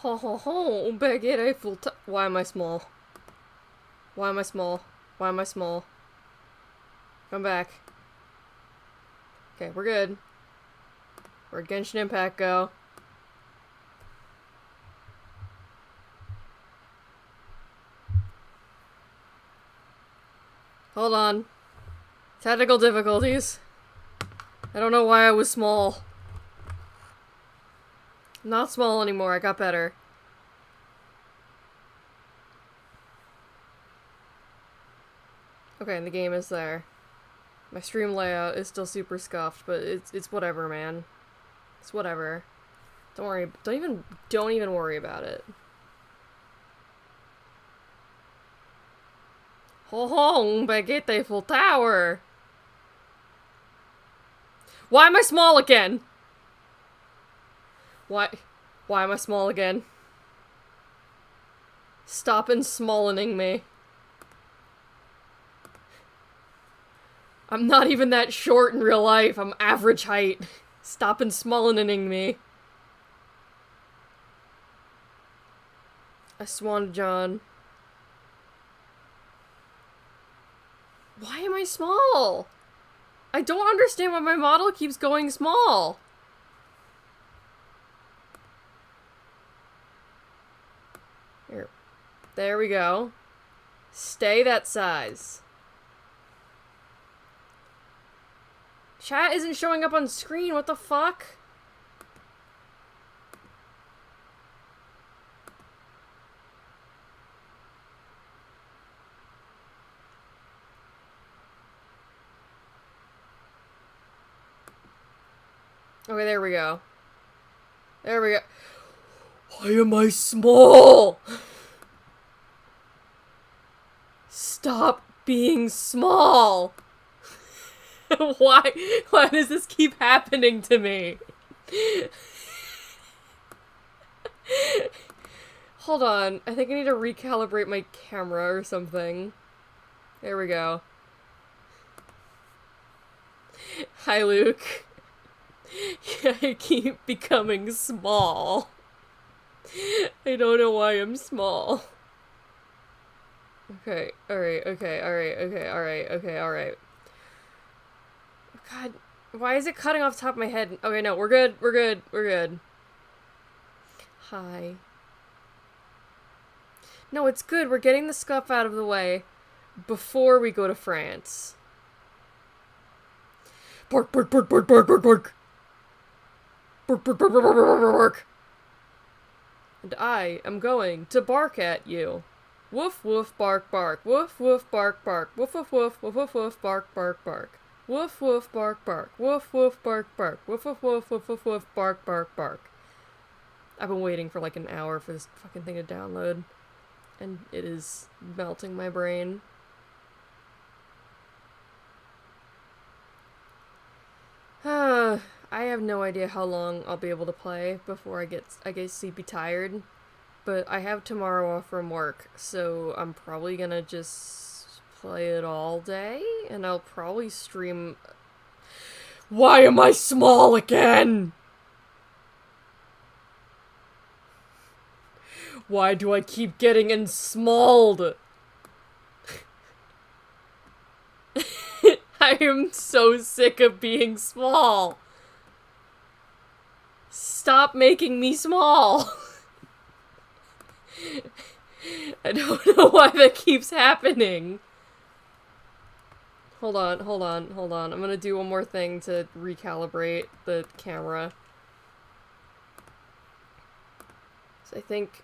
Ho ho ho, baguette full time. Why am I small? Why am I small? Why am I small? Come back. Okay, we're good. Where'd Genshin Impact go? Hold on. Technical difficulties. I don't know why I was small. Not small anymore, I got better. Okay, and the game is there. My stream layout is still super scuffed, but it's whatever, man. It's whatever. Don't worry. Don't even worry about it. Ho ho, baguette full tower. Why am I small again? Why am I small again? Stop smallening me. I'm not even that short in real life. I'm average height. Stop smallening me. I swan John. Why am I small? I don't understand why my model keeps going small. Here. There we go. Stay that size. Chat isn't showing up on screen, what the fuck? Okay, there we go. There we go. Why am I small? Stop being small. Why does this keep happening to me? Hold on, I think I need to recalibrate my camera or something. There we go. Hi, Luke. I keep becoming small. I don't know why I'm small. Okay, alright. God, why is it cutting off the top of my head? Okay, no, we're good. Hi. No, it's good, we're getting the scuff out of the way before we go to France. Bark. Bark. And I am going to bark at you. Woof woof bark bark. Woof woof bark bark. Woof woof woof woof woof woof bark bark bark. Woof woof bark bark. Woof woof bark bark. Woof woof woof woof woof woof bark bark bark. I've been waiting for like an hour for this fucking thing to download, and it is melting my brain. I have no idea how long I'll be able to play before I get sleepy tired, but I have tomorrow off from work, so I'm probably gonna just play it all day, and I'll probably stream. Why am I small again? Why do I keep getting ensmalled? I am so sick of being small. Stop making me small. I don't know why that keeps happening. Hold on. I'm gonna do one more thing to recalibrate the camera. So I think,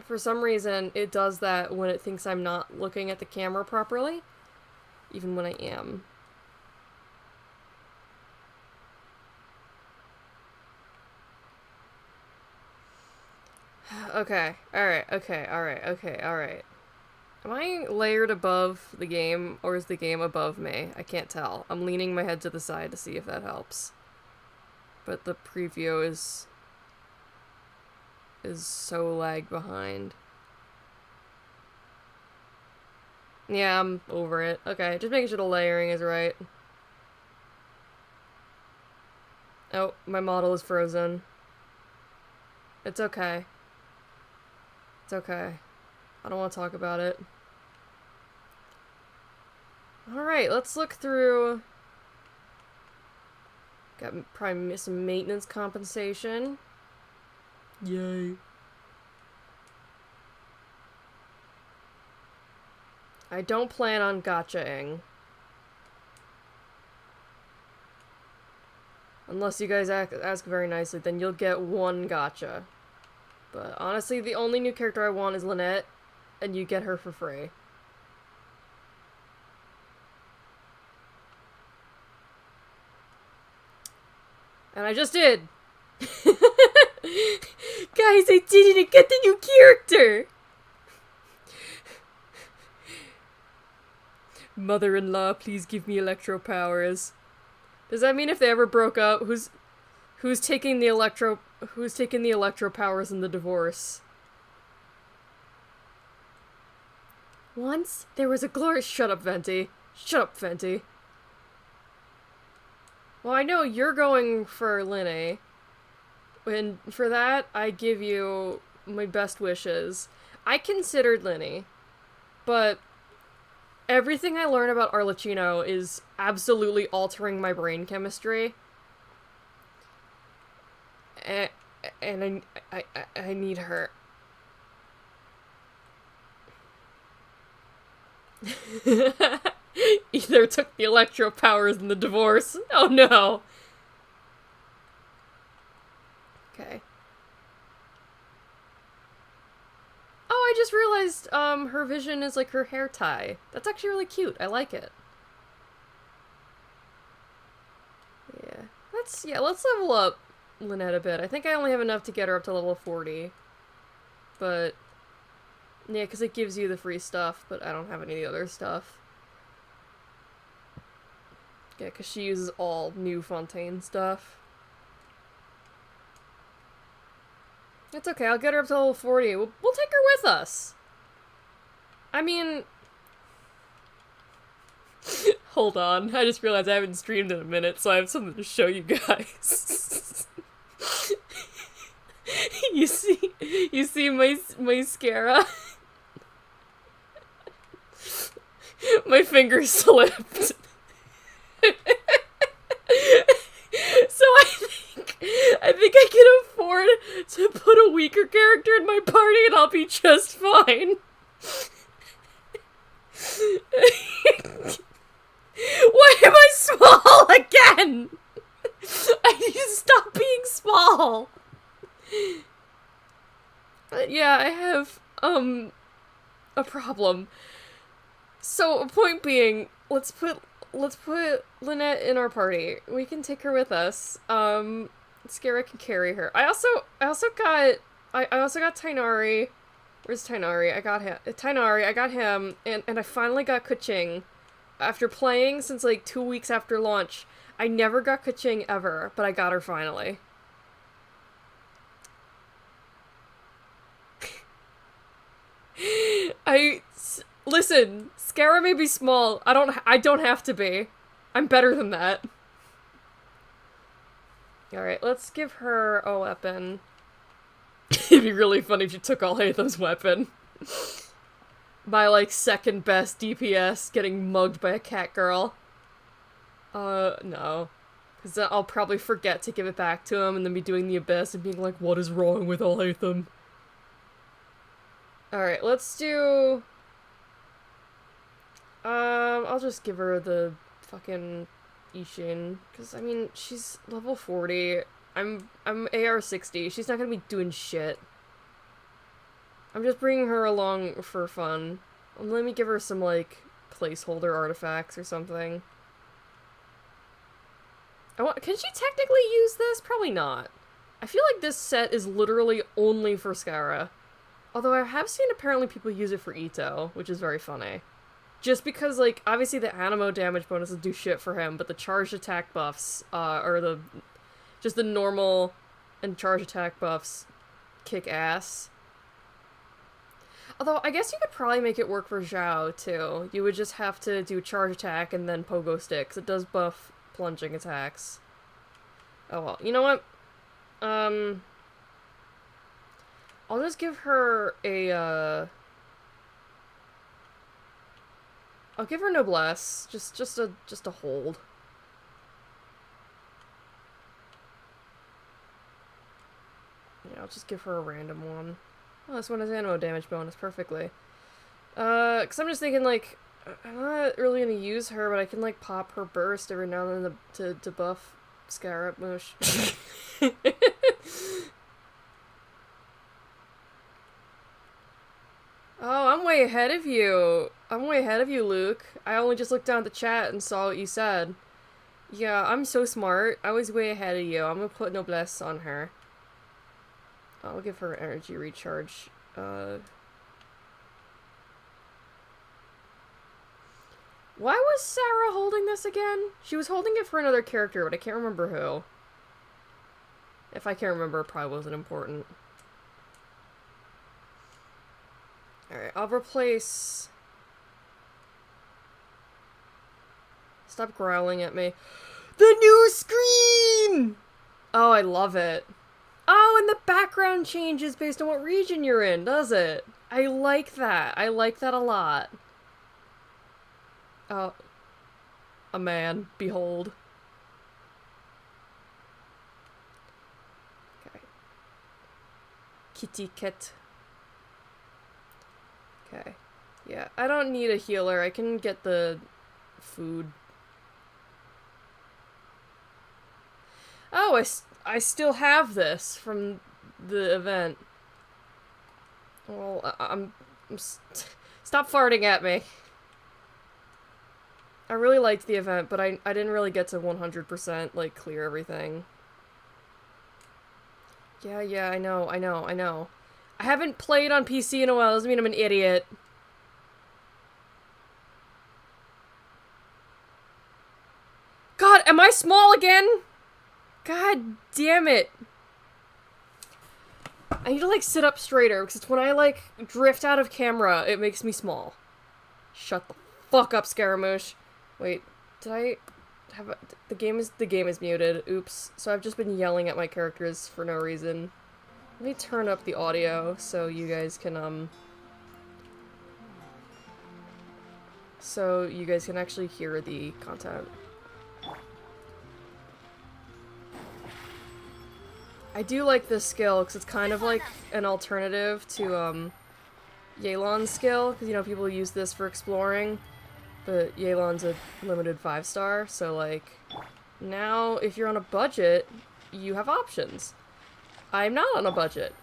for some reason, it does that when it thinks I'm not looking at the camera properly. Even when I am. Okay, alright. Am I layered above the game, or is the game above me? I can't tell. I'm leaning my head to the side to see if that helps. But the preview is so lag behind. Yeah, I'm over it. Okay, just making sure the layering is right. Oh, my model is frozen. It's okay. It's okay. I don't want to talk about it. Alright, let's look through... Got probably some maintenance compensation. Yay. I don't plan on gotcha-ing. Unless you guys ask very nicely, then you'll get one gotcha. But honestly, the only new character I want is Lynette, and you get her for free. And I just did! Guys, I did it! I got the new character! Mother-in-law, please give me electro powers. Does that mean if they ever broke up, who's taking the electro powers in the divorce? Once there was a glorious— Shut up, Venti. Shut up, Venti. Well, I know you're going for Linne. And for that, I give you my best wishes. I considered Linne, but everything I learn about Arlecchino is absolutely altering my brain chemistry. And I need her. Either took the electro powers in the divorce. Oh no. Okay. Oh, I just realized, her vision is like her hair tie. That's actually really cute. I like it. Yeah. Let's level up Lynette a bit. I think I only have enough to get her up to level 40. But, yeah, because it gives you the free stuff, but I don't have any of the other stuff. Yeah, because she uses all new Fontaine stuff. It's okay, I'll get her up to level 40. We'll take her with us. I mean... Hold on, I just realized I haven't streamed in a minute, so I have something to show you guys. You see my Scara? My finger slipped. So I think I can afford to put a weaker character in my party and I'll be just fine. Why am I small again? I need to stop being small. Yeah, I have, a problem. So, point being, let's put Lynette in our party. We can take her with us. Scara can carry her. I also got Tainari. Where's Tainari? I got him. Tainari, I got him, and I finally got Kuching. After playing since like 2 weeks after launch, I never got Kuching ever, but I got her finally. Listen, Scara may be small. I don't have to be. I'm better than that. Alright, let's give her a weapon. It'd be really funny if you took all Hatham's weapon. My, like, second best DPS getting mugged by a cat girl. No. Because then I'll probably forget to give it back to him and then be doing the Abyss and being like, what is wrong with Alhaitham? Alright, let's do... I'll just give her the fucking Ishin, because, I mean, she's level 40, I'm AR 60, she's not gonna be doing shit. I'm just bringing her along for fun. Let me give her some, like, placeholder artifacts or something. Can she technically use this? Probably not. I feel like this set is literally only for Scara. Although I have seen apparently people use it for Ito, which is very funny. Just because, like, obviously the Animo damage bonuses do shit for him, but the charged attack buffs, just the normal and charged attack buffs kick ass. Although, I guess you could probably make it work for Zhao, too. You would just have to do charge attack and then pogo stick, 'cause it does buff plunging attacks. Oh well, you know what? I'll just give her a, I'll give her noblesse. Just a hold. Yeah, I'll just give her a random one. Oh, this one has ammo damage bonus perfectly. Cause I'm just thinking, like, I'm not really gonna use her, but I can, like, pop her burst every now and then to buff Scarabmush. Oh, I'm way ahead of you. I'm way ahead of you, Luke. I only just looked down at the chat and saw what you said. Yeah, I'm so smart. I was way ahead of you. I'm gonna put noblesse on her. I'll give her energy recharge. Why was Sarah holding this again? She was holding it for another character, but I can't remember who. If I can't remember, it probably wasn't important. Alright, I'll replace... Stop growling at me. The new screen! Oh, I love it. Oh, and the background changes based on what region you're in, does it? I like that. I like that a lot. Oh. A man. Behold. Okay. Kitty cat. Okay. Yeah, I don't need a healer. I can get the food. Oh, I still have this from the event. Well, stop farting at me. I really liked the event, but I didn't really get to 100%, like, clear everything. Yeah, I know. I haven't played on PC in a while, doesn't mean I'm an idiot. God, am I small again? God damn it. I need to, like, sit up straighter, because it's when I, like, drift out of camera, it makes me small. Shut the fuck up, Scaramouche. Wait, did I have a... The game is muted. Oops. So I've just been yelling at my characters for no reason. Let me turn up the audio so you guys can, so you guys can actually hear the content. I do like this skill, because it's kind of like an alternative to, Yelan's skill, because, you know, people use this for exploring, but Yelan's a limited 5-star, so, like, now, if you're on a budget, you have options. I'm not on a budget.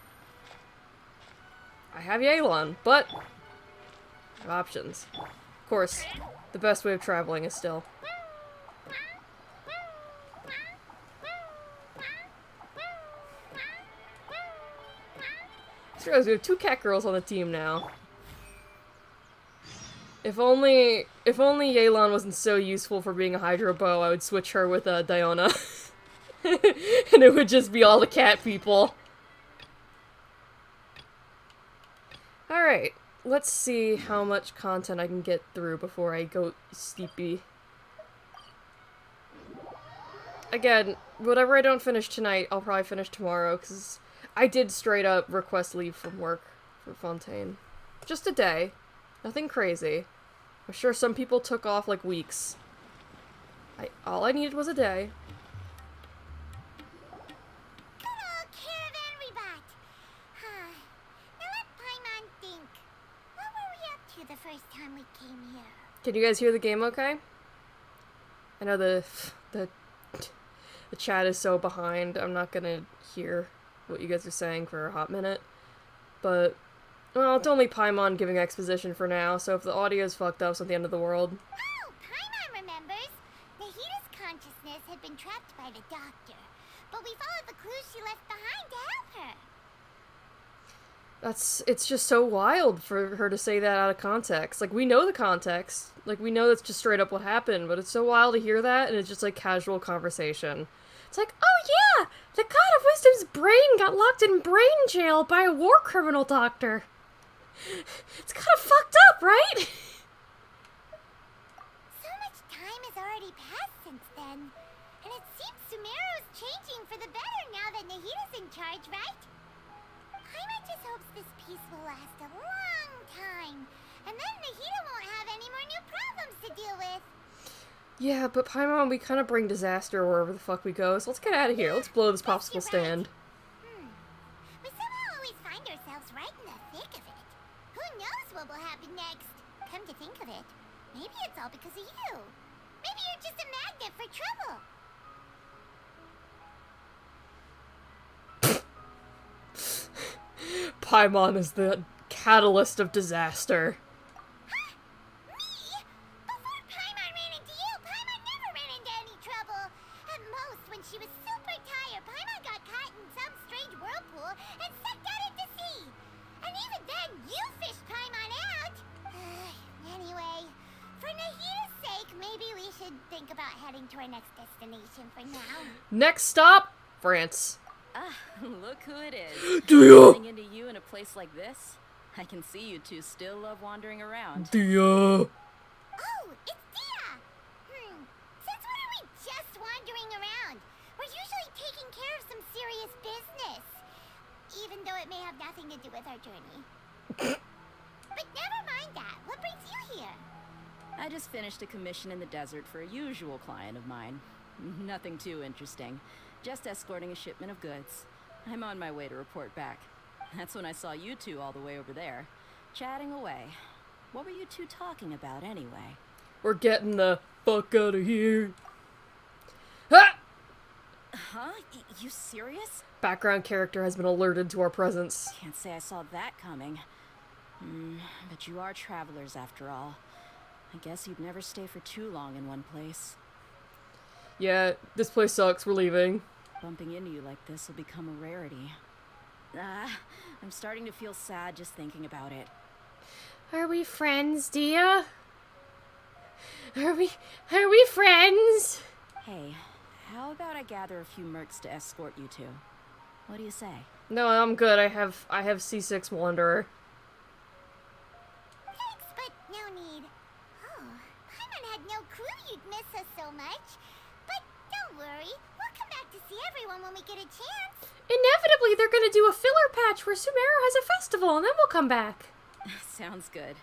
I have Yelan, but I have options. Of course, the best way of traveling is still... We have 2 cat girls on the team now. If only Yelan wasn't so useful for being a Hydro Bow, I would switch her with Diona. And it would just be all the cat people. Alright, let's see how much content I can get through before I go sleepy. Again, whatever I don't finish tonight, I'll probably finish tomorrow, because I did straight up request leave from work for Fontaine. Just a day. Nothing crazy. I'm sure some people took off like weeks. All I needed was a day. Hello, Caravan Rebot. Now let Paimon think. What were we up to the first time we came here? Can you guys hear the game okay? I know the chat is so behind, I'm not gonna hear what you guys are saying for a hot minute. But, well, it's only Paimon giving exposition for now, so if the audio's fucked up, it's not the end of the world. Oh, Paimon remembers. Nahita's consciousness had been trapped by the doctor, but we followed the clues she left behind to help her. It's just so wild for her to say that out of context. Like, we know the context. Like, we know that's just straight up what happened, but it's so wild to hear that, and it's just, like, casual conversation. It's like, oh yeah! The God of Wisdom's brain got locked in brain jail by a war criminal doctor. It's kind of fucked up, right? So much time has already passed since then, and it seems Sumeru's changing for the better now that Nahita's in charge, right? Paimon just hopes this peace will last a long time, and then Nahida won't have any more new problems to deal with. Yeah, but Paimon, we kind of bring disaster wherever the fuck we go, so let's get out of here. Let's blow this Yes, popsicle you're stand. right. We somehow always find ourselves right in the thick of it. Who knows what will happen next? Come to think of it, maybe it's all because of you. Maybe you're just a magnet for trouble. Paimon is the catalyst of disaster. Huh? Me? Before Paimon ran into you, Paimon never ran into any trouble. At most, when she was super tired, Paimon got caught in some strange whirlpool and sucked out into sea. And even then, you fished Paimon out. Anyway, for Nahida's sake, maybe we should think about heading to our next destination for now. Next stop, France. Ah, look who it is. Dia! Running into you in a place like this? I can see you two still love wandering around. Dia! Oh, it's Dia! Since when are we just wandering around? We're usually taking care of some serious business. Even though it may have nothing to do with our journey. But never mind that. What brings you here? I just finished a commission in the desert for a usual client of mine. Nothing too interesting. Just escorting a shipment of goods. I'm on my way to report back. That's when I saw you two all the way over there, chatting away. What were you two talking about anyway? We're getting the fuck out of here. Ah! Huh? You serious? Background character has been alerted to our presence. Can't say I saw that coming. But you are travelers after all. I guess you'd never stay for too long in one place. Yeah, this place sucks. We're leaving. Bumping into you like this will become a rarity. I'm starting to feel sad just thinking about it. Are we friends, Dia? Are we friends? Hey, how about I gather a few mercs to escort you two? What do you say? No, I'm good. I have C6 Wanderer. Thanks, but no need. Oh, Paimon had no clue you'd miss us so much. But don't worry, we'll come back to see everyone when we get a chance. Inevitably, they're gonna do a filler patch where Sumeru has a festival, and then we'll come back. Sounds good.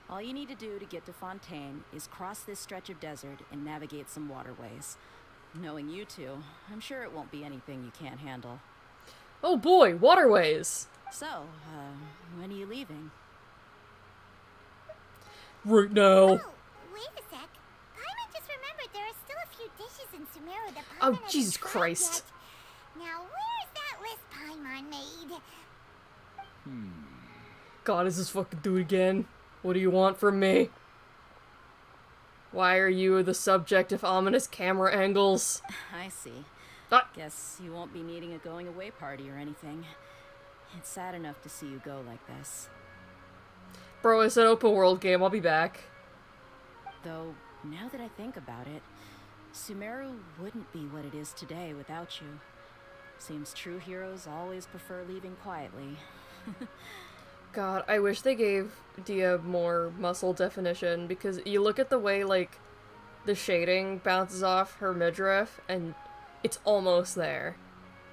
All you need to do to get to Fontaine is cross this stretch of desert and navigate some waterways. Knowing you two, I'm sure it won't be anything you can't handle. Oh boy, waterways. So, when are you leaving? Right now. Oh, wait a sec. Paimon just remembered there are still a few dishes in Sumeru that Paimon Oh, hasn't Jesus tried Christ. yet. Now, where's that list Paimon made? God, is this fucking do it again? What do you want from me? Why are you the subject of ominous camera angles? I see. Ah. Guess you won't be needing a going away party or anything. It's sad enough to see you go like this. Bro, it's an open world game. I'll be back. Though, now that I think about it, Sumeru wouldn't be what it is today without you. Seems true heroes always prefer leaving quietly. God, I wish they gave Dia more muscle definition, because you look at the way, like, the shading bounces off her midriff, and it's almost there.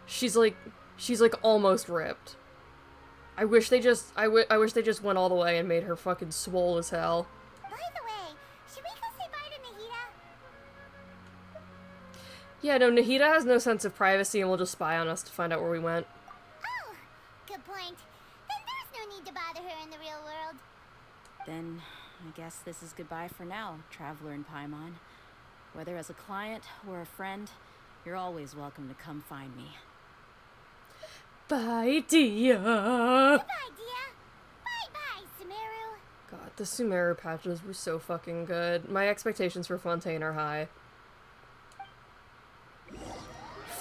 She's like almost ripped. I wish they just went all the way and made her fucking swole as hell. By the way, should we go say bye to Nahida? Yeah, no, Nahida has no sense of privacy and will just spy on us to find out where we went. Oh, good point. Then there's no need to bother her in the real world. Then, I guess this is goodbye for now, Traveler in Paimon. Whether as a client or a friend, you're always welcome to come find me. Bye, Dia! Goodbye, Dia. Bye-bye, Sumeru. God, the Sumeru patches were so fucking good. My expectations for Fontaine are high.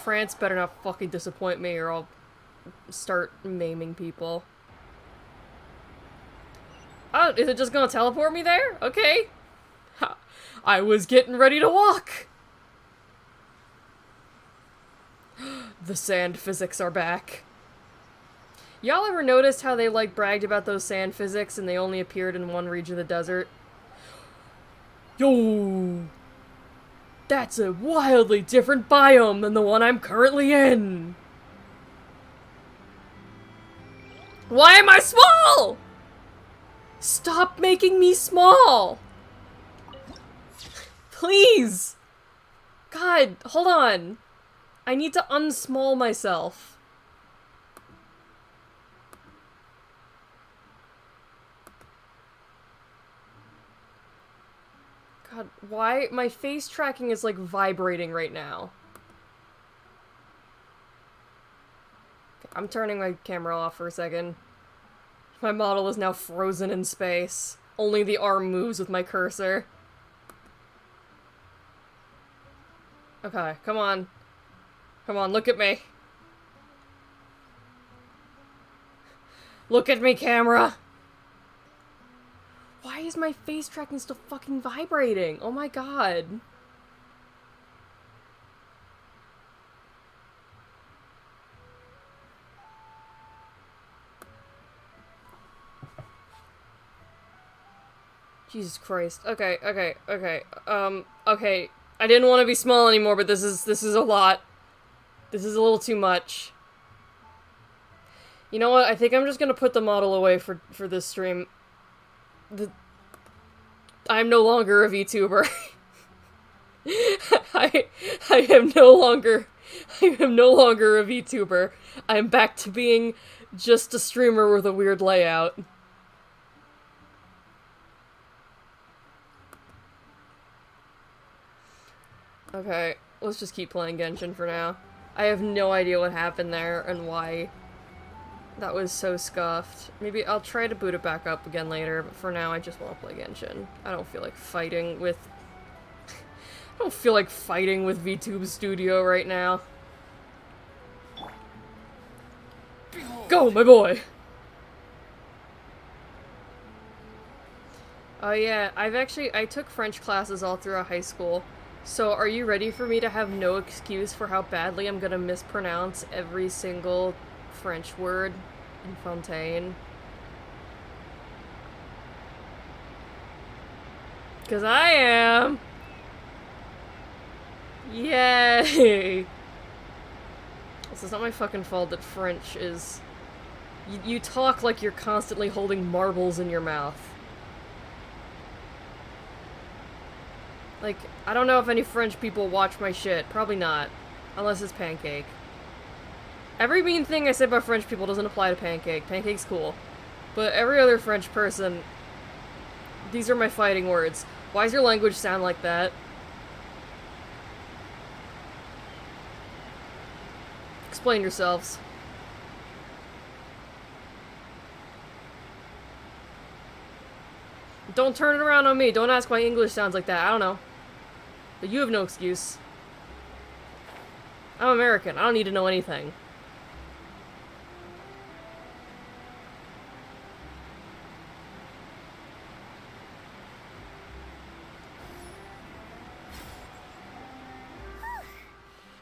France better not fucking disappoint me or I'll start maiming people. Oh, is it just gonna teleport me there? Okay. Ha. I was getting ready to walk! The sand physics are back. Y'all ever noticed how they, like, bragged about those sand physics and they only appeared in one region of the desert? Yo! That's a wildly different biome than the one I'm currently in! Why am I small? Stop making me small! Please! God, hold on. I need to unsmall myself. God, why? My face tracking is like vibrating right now. Okay, I'm turning my camera off for a second. My model is now frozen in space. Only the arm moves with my cursor. Okay, come on. Come on, look at me. Look at me, camera! Why is my face tracking still fucking vibrating? Oh my god. Jesus Christ. Okay. Okay. I didn't want to be small anymore, but this is a lot. This is a little too much. You know what? I think I'm just gonna put the model away for this stream. I'm no longer a VTuber. I am no longer a VTuber. I'm back to being just a streamer with a weird layout. Okay, let's just keep playing Genshin for now. I have no idea what happened there and why that was so scuffed. Maybe I'll try to boot it back up again later, but for now I just want to play Genshin. I don't feel like fighting with... I don't feel like fighting with VTube Studio right now. Go, my boy! Oh yeah, I took French classes all throughout high school. So are you ready for me to have no excuse for how badly I'm gonna mispronounce every single French word in Fontaine? Cause I am! Yay! This is not my fucking fault that French is... You talk like you're constantly holding marbles in your mouth. Like, I don't know if any French people watch my shit. Probably not. Unless it's Pancake. Every mean thing I say about French people doesn't apply to Pancake. Pancake's cool. But every other French person... These are my fighting words. Why does your language sound like that? Explain yourselves. Don't turn it around on me. Don't ask why English sounds like that. I don't know. But you have no excuse. I'm American. I don't need to know anything.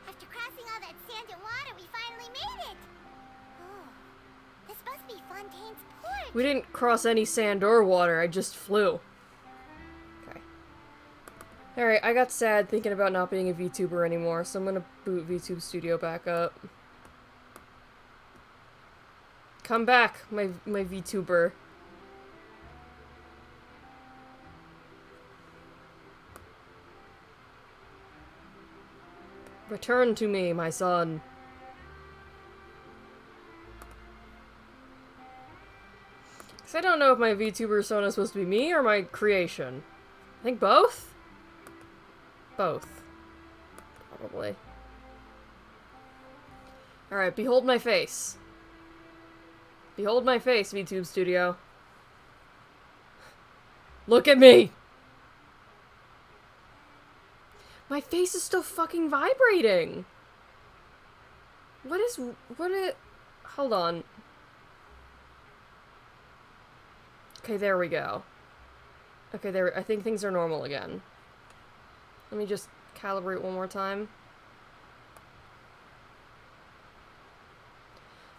After crossing all that sand and water, we finally made it! Oh, this must be Fontaine's port! We didn't cross any sand or water. I just flew. Alright, I got sad thinking about not being a VTuber anymore, so I'm gonna boot VTube Studio back up. Come back, my VTuber. Return to me, my son. Cause I don't know if my VTuber persona is supposed to be me or my creation. I think both? Both. Probably. Alright, behold my face. Behold my face, VTube Studio. Look at me! My face is still fucking vibrating! Hold on. Okay, there we go. Okay, I think things are normal again. Let me just calibrate one more time.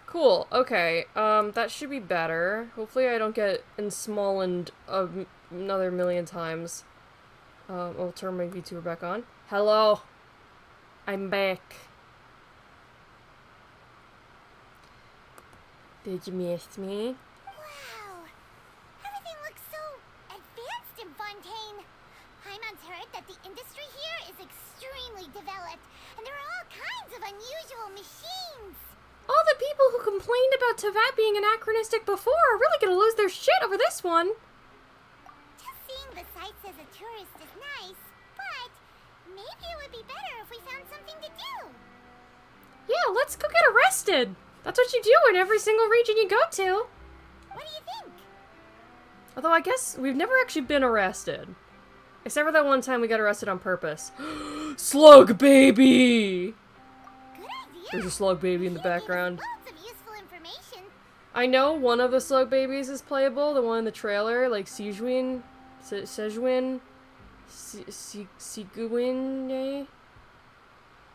Cool, okay, that should be better. Hopefully I don't get ensmallened another million times. I'll turn my VTuber back on. Hello! I'm back. Did you miss me? Wow. Everything looks so advanced in Fontaine. Paimon's heard that the industry here is extremely developed, and there are all kinds of unusual machines. All the people who complained about Tevat being anachronistic before are really gonna lose their shit over this one. Just seeing the sights as a tourist is nice, but maybe it would be better if we found something to do. Yeah, let's go get arrested. That's what you do in every single region you go to. What do you think? Although I guess we've never actually been arrested. Except for that one time we got arrested on purpose. Slug baby! Good idea. There's a slug baby in the Here gave us background. lots of useful information. I know one of the slug babies is playable, the one in the trailer, like Sejuin, Seguin.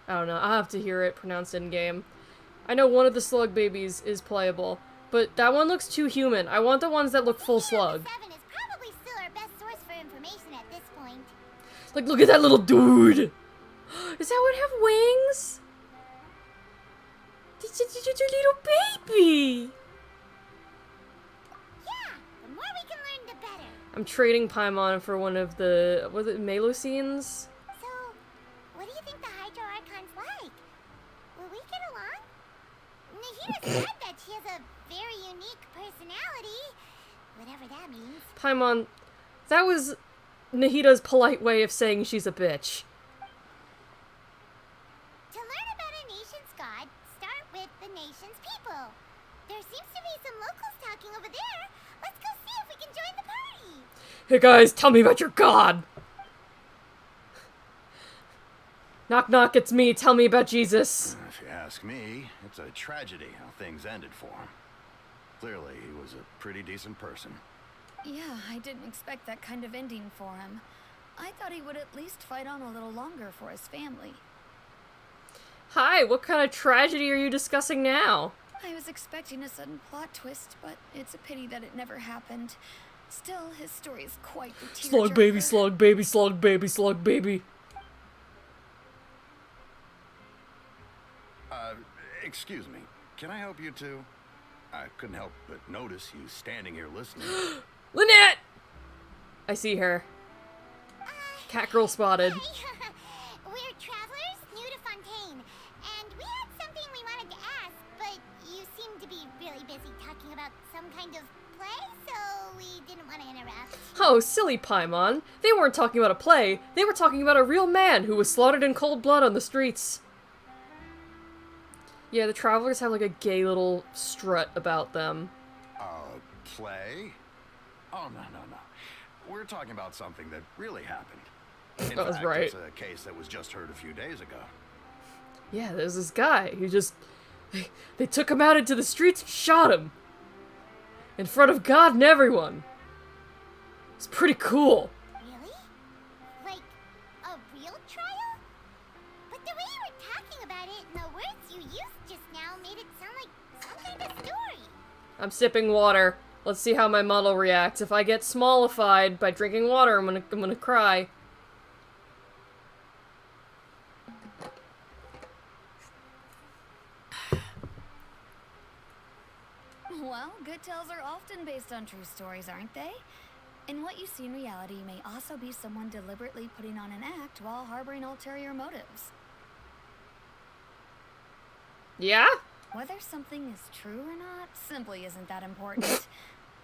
I don't know, I'll have to hear it pronounced in game. I know one of the slug babies is playable, but that one looks too human. I want the ones that look full slug. 7 is probably still our best source for information at this point. Like, look at that little dude! Does that one have wings? It's a little baby! Yeah, the more we can learn, the better. I'm trading Paimon for one of the, was it Melusines? So, what do you think the Hydro Archon's like? Will we get along? Nahida said that she has a very unique personality. Whatever that means. Paimon, that was Nahida's polite way of saying she's a bitch. To learn about a nation's god, start with the nation's people. There seems to be some locals talking over there. Let's go see if we can join the party. Hey guys, tell me about your god! Knock knock, it's me, tell me about Jesus. If you ask me, it's a tragedy how things ended for him. Clearly, he was a pretty decent person. Yeah, I didn't expect that kind of ending for him. I thought he would at least fight on a little longer for his family. Hi, what kind of tragedy are you discussing now? I was expecting a sudden plot twist, but it's a pity that it never happened. Still, his story is quite the tearjerker. Slug baby, slug baby, slug baby, slug baby. Excuse me. Can I help you two? I couldn't help but notice you standing here listening. Lynette! I see her. Catgirl spotted. Hi. We're travelers new to Fontaine, and we had something we wanted to ask, but you seem to be really busy talking about some kind of play, so we didn't want to interrupt. Oh, silly Paimon. They weren't talking about a play. They were talking about a real man who was slaughtered in cold blood on the streets. Yeah, the travelers have like a gay little strut about them. Play? Oh, no. We're talking about something that really happened. In That was fact, right. It's a case that was just heard a few days ago. Yeah, there's this guy who just... They took him out into the streets and shot him. In front of God and everyone. It's pretty cool. Really? Like, a real trial? But the way you were talking about it and the words you used just now made it sound like some kind of story. I'm sipping water. Let's see how my model reacts. If I get smallified by drinking water, I'm gonna cry. Well, good tales are often based on true stories, aren't they? And what you see in reality may also be someone deliberately putting on an act while harboring ulterior motives. Yeah? Whether something is true or not simply isn't that important.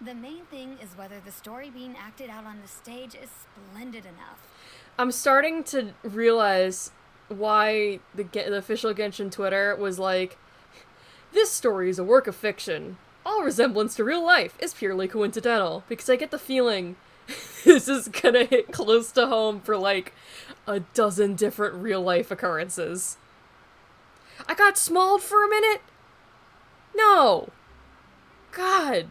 The main thing is whether the story being acted out on the stage is splendid enough. I'm starting to realize why the official Genshin Twitter was like, this story is a work of fiction. All resemblance to real life is purely coincidental, because I get the feeling this is gonna hit close to home for like a dozen different real life occurrences. I got smalled for a minute? No. God.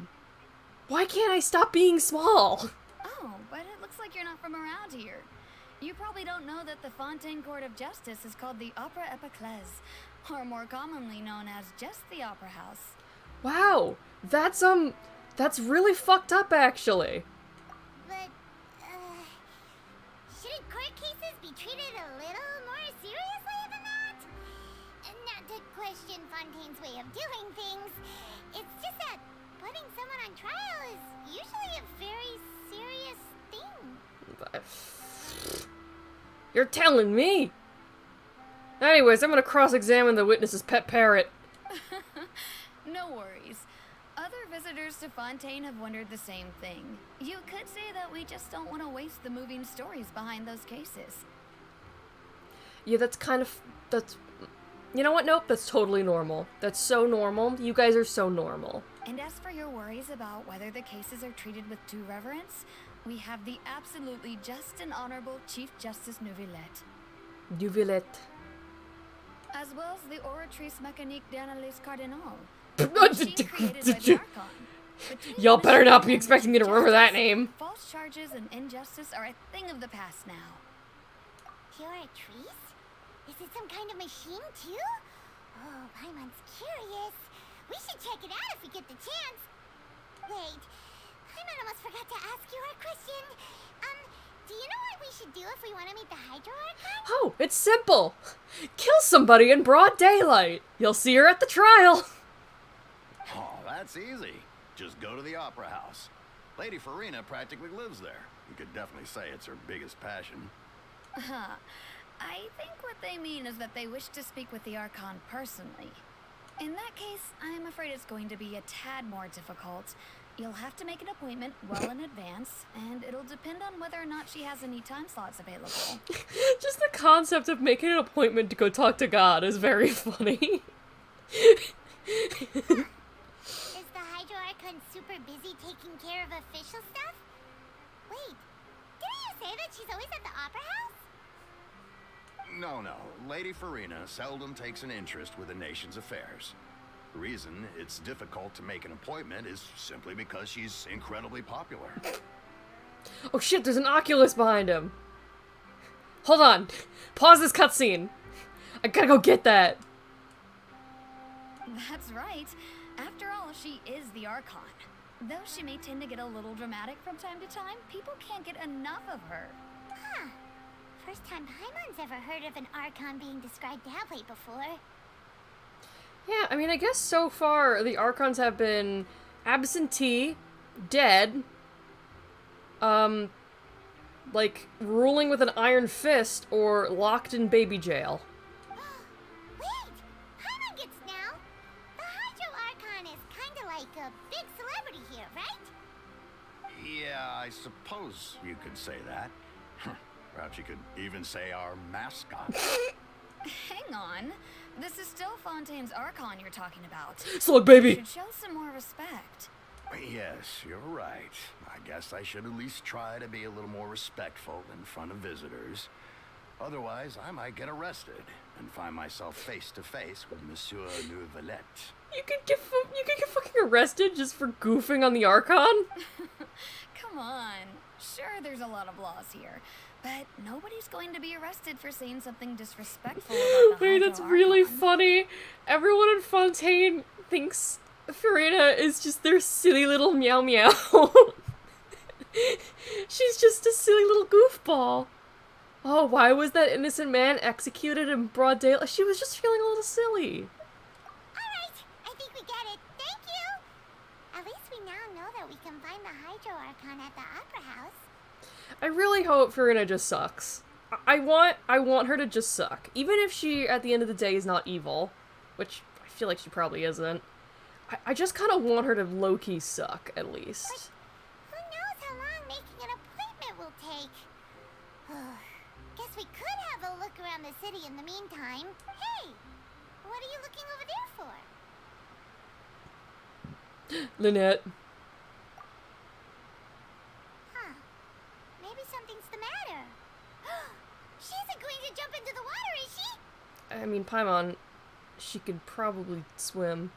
Why can't I stop being small? Oh, but it looks like you're not from around here. You probably don't know that the Fontaine Court of Justice is called the Opera Epiclese, or more commonly known as just the Opera House. Wow. That's really fucked up, actually. But, shouldn't court cases be treated a little more seriously than that? Not to question Fontaine Fontaine's way of doing things. It's just that putting someone on trial is usually a very serious thing. You're telling me? Anyways, I'm gonna cross-examine the witness's pet parrot. No worries. Other visitors to Fontaine have wondered the same thing. You could say that we just don't want to waste the moving stories behind those cases. Yeah, that's you know what? Nope, that's totally normal. That's so normal. You guys are so normal. And as for your worries about whether the cases are treated with due reverence, we have the absolutely just and honorable Chief Justice Neuvillette, Neuvillette. as well as the Oratrice Mécanique d'Analyse Cardinal, a machine created by the Archon. Between Y'all the better not machine be and expecting me to Chief remember that Justice, name. False charges and injustice are a thing of the past now. Oratrice? Is it some kind of machine too? Oh, Paimon's curious. We should check it out if we get the chance. Wait, Paimon almost forgot to ask you our question. Do you know what we should do if we want to meet the Hydro Archon? Oh, it's simple. Kill somebody in broad daylight. You'll see her at the trial. Oh, that's easy. Just go to the Opera House. Lady Farina practically lives there. You could definitely say it's her biggest passion. Huh. I think what they mean is that they wish to speak with the Archon personally. In that case, I'm afraid it's going to be a tad more difficult. You'll have to make an appointment well in advance, and it'll depend on whether or not she has any time slots available. Just the concept of making an appointment to go talk to God is very funny. Is the Hydro Archon super busy taking care of official stuff? Wait, didn't you say that she's always at the Opera House? No. Lady Farina seldom takes an interest with the nation's affairs. The reason it's difficult to make an appointment is simply because she's incredibly popular. Oh shit, there's an Oculus behind him. Hold on. Pause this cutscene. I gotta go get that. That's right. After all, she is the Archon. Though she may tend to get a little dramatic from time to time, people can't get enough of her. Huh. First time Paimon's ever heard of an Archon being described that way before. Yeah, I mean, I guess so far the Archons have been absentee, dead, like, ruling with an iron fist, or locked in baby jail. Wait! Paimon gets now! The Hydro Archon is kinda like a big celebrity here, right? Yeah, I suppose you could say that. Perhaps you could even say our mascot. Hang on. This is still Fontaine's Archon you're talking about. Slug You baby! should show some more respect. Yes, you're right. I guess I should at least try to be a little more respectful in front of visitors. Otherwise, I might get arrested and find myself face to face with Monsieur Neuvillette. You could get fucking arrested just for goofing on the Archon? Come on. Sure, there's a lot of laws here, but nobody's going to be arrested for saying something disrespectful about the Wait, Hydro that's really Archon. funny. Everyone in Fontaine thinks Farina is just their silly little meow meow. She's just a silly little goofball. Oh, why was that innocent man executed in broad daylight? She was just feeling a little silly. Alright, I think we get it. Thank you! At least we now know that we can find the Hydro Archon at the Opera House. I really hope Farina just sucks. I want her to just suck. Even if she, at the end of the day, is not evil. Which I feel like she probably isn't. I just kind of want her to low-key suck, at least. Who knows how long making an appointment will take? Guess we could have a look around the city in the meantime. Hey! What are you looking over there for? Lynette. Huh. Maybe something's the matter. She isn't going to jump into the water, is she? I mean, Paimon, she could probably swim.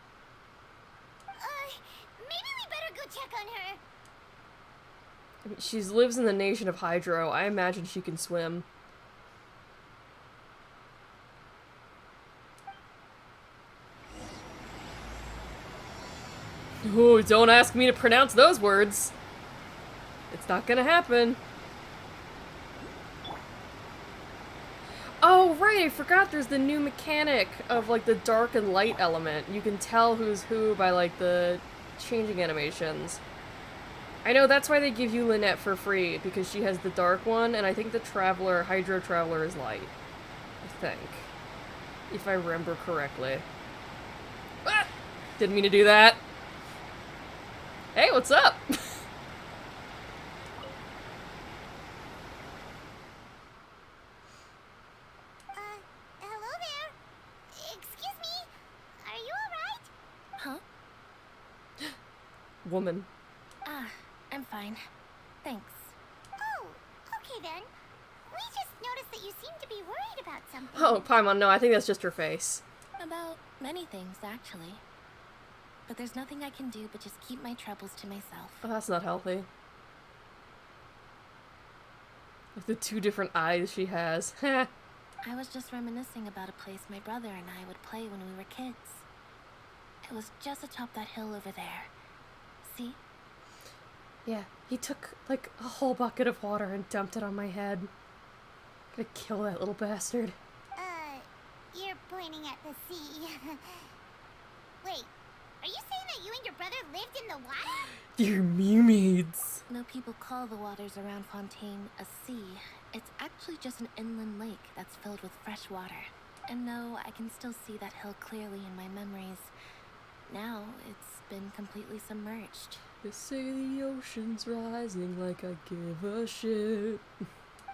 Maybe we better go check on her. I mean, she lives in the nation of Hydro. I imagine she can swim. Ooh, don't ask me to pronounce those words. It's not gonna happen. Oh, right, I forgot there's the new mechanic of, like, the dark and light element. You can tell who's who by, like, the changing animations. I know that's why they give you Lynette for free, because she has the dark one, and I think the Traveler, Hydro Traveler is light. I think. If I remember correctly. Ah! Didn't mean to do that. Hey, what's up? Hello there. Excuse me. Are you alright? Huh? Woman. Ah, I'm fine. Thanks. Oh, okay then. We just noticed that you seem to be worried about something. Oh, Paimon, no, I think that's just her face. About many things, actually. But there's nothing I can do but just keep my troubles to myself. Oh, that's not healthy. Like the two different eyes she has. I was just reminiscing about a place my brother and I would play when we were kids. It was just atop that hill over there. See? Yeah, he took, like, a whole bucket of water and dumped it on my head. Gonna kill that little bastard. You're pointing at the sea. Wait, are you saying that you and your brother lived in the water? You're mermaids. No people call the waters around Fontaine a sea. It's actually just an inland lake that's filled with fresh water. And no, I can still see that hill clearly in my memories. Now, it's been completely submerged. They say the ocean's rising like I give a shit.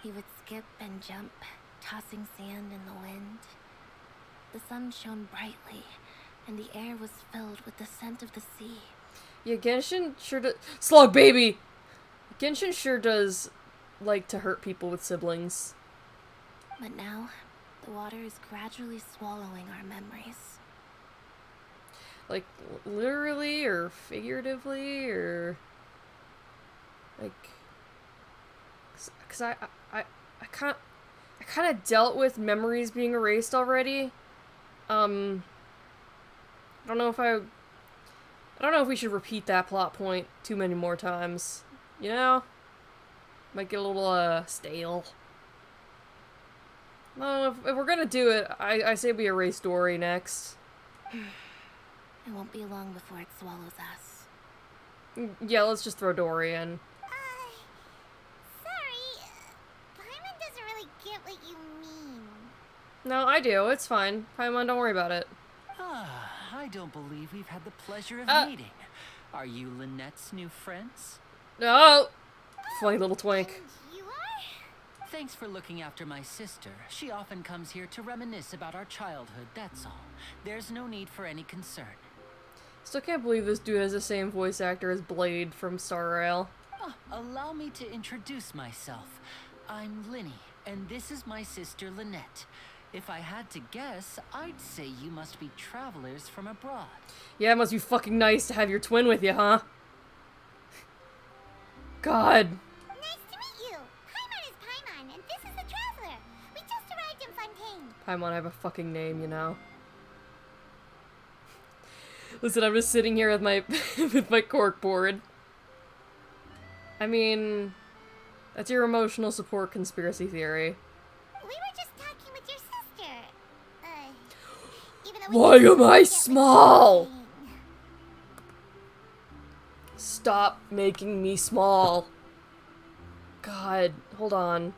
He would skip and jump, tossing sand in the wind. The sun shone brightly, and the air was filled with the scent of the sea. Yeah, Genshin sure does. Slug baby! Genshin sure does like to hurt people with siblings. But now, the water is gradually swallowing our memories. Like, literally or figuratively or. Like. Because I kind of dealt with memories being erased already. I don't know if we should repeat that plot point too many more times. You know? Might get a little, stale. No, if we're gonna do it, I say we erase Dory next. It won't be long before it swallows us. Yeah, let's just throw Dory in. Sorry. Paimon doesn't really get what you mean. No, I do. It's fine. Paimon, don't worry about it. Ah, I don't believe we've had the pleasure of meeting. Are you Lynette's new friends? No! Funny little twink. And you are? Thanks for looking after my sister. She often comes here to reminisce about our childhood, that's all. There's no need for any concern. Still can't believe this dude has the same voice actor as Blade from Star Rail. Ah, allow me to introduce myself. I'm Linny, and this is my sister Lynette. If I had to guess, I'd say you must be travelers from abroad. Yeah, it must be fucking nice to have your twin with you, huh? God. Nice to meet you. Paimon is Paimon, and this is the Traveler. We just arrived in Fontaine. Paimon, I have a fucking name, you know. Listen, I'm just sitting here with my with my corkboard. I mean, that's your emotional support conspiracy theory. We were just talking with your sister. Even though we Why didn't am I get what small? she was saying. Stop making me small. God, hold on.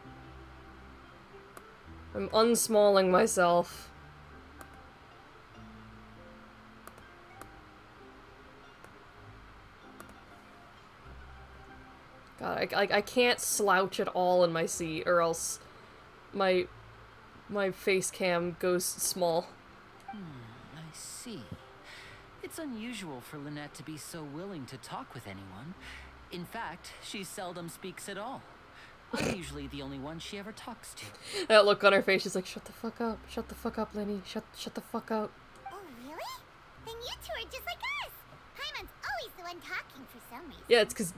I'm unsmalling myself. God, I can't slouch at all in my seat, or else my face cam goes small. I see. It's unusual for Lynette to be so willing to talk with anyone. In fact, she seldom speaks at all. I'm usually the only one she ever talks to. That look on her face, she's like, shut the fuck up, Lenny, shut the fuck up. Oh, really? Then you two are just like us. Paimon's always the one talking for some reason. Yeah, it's cause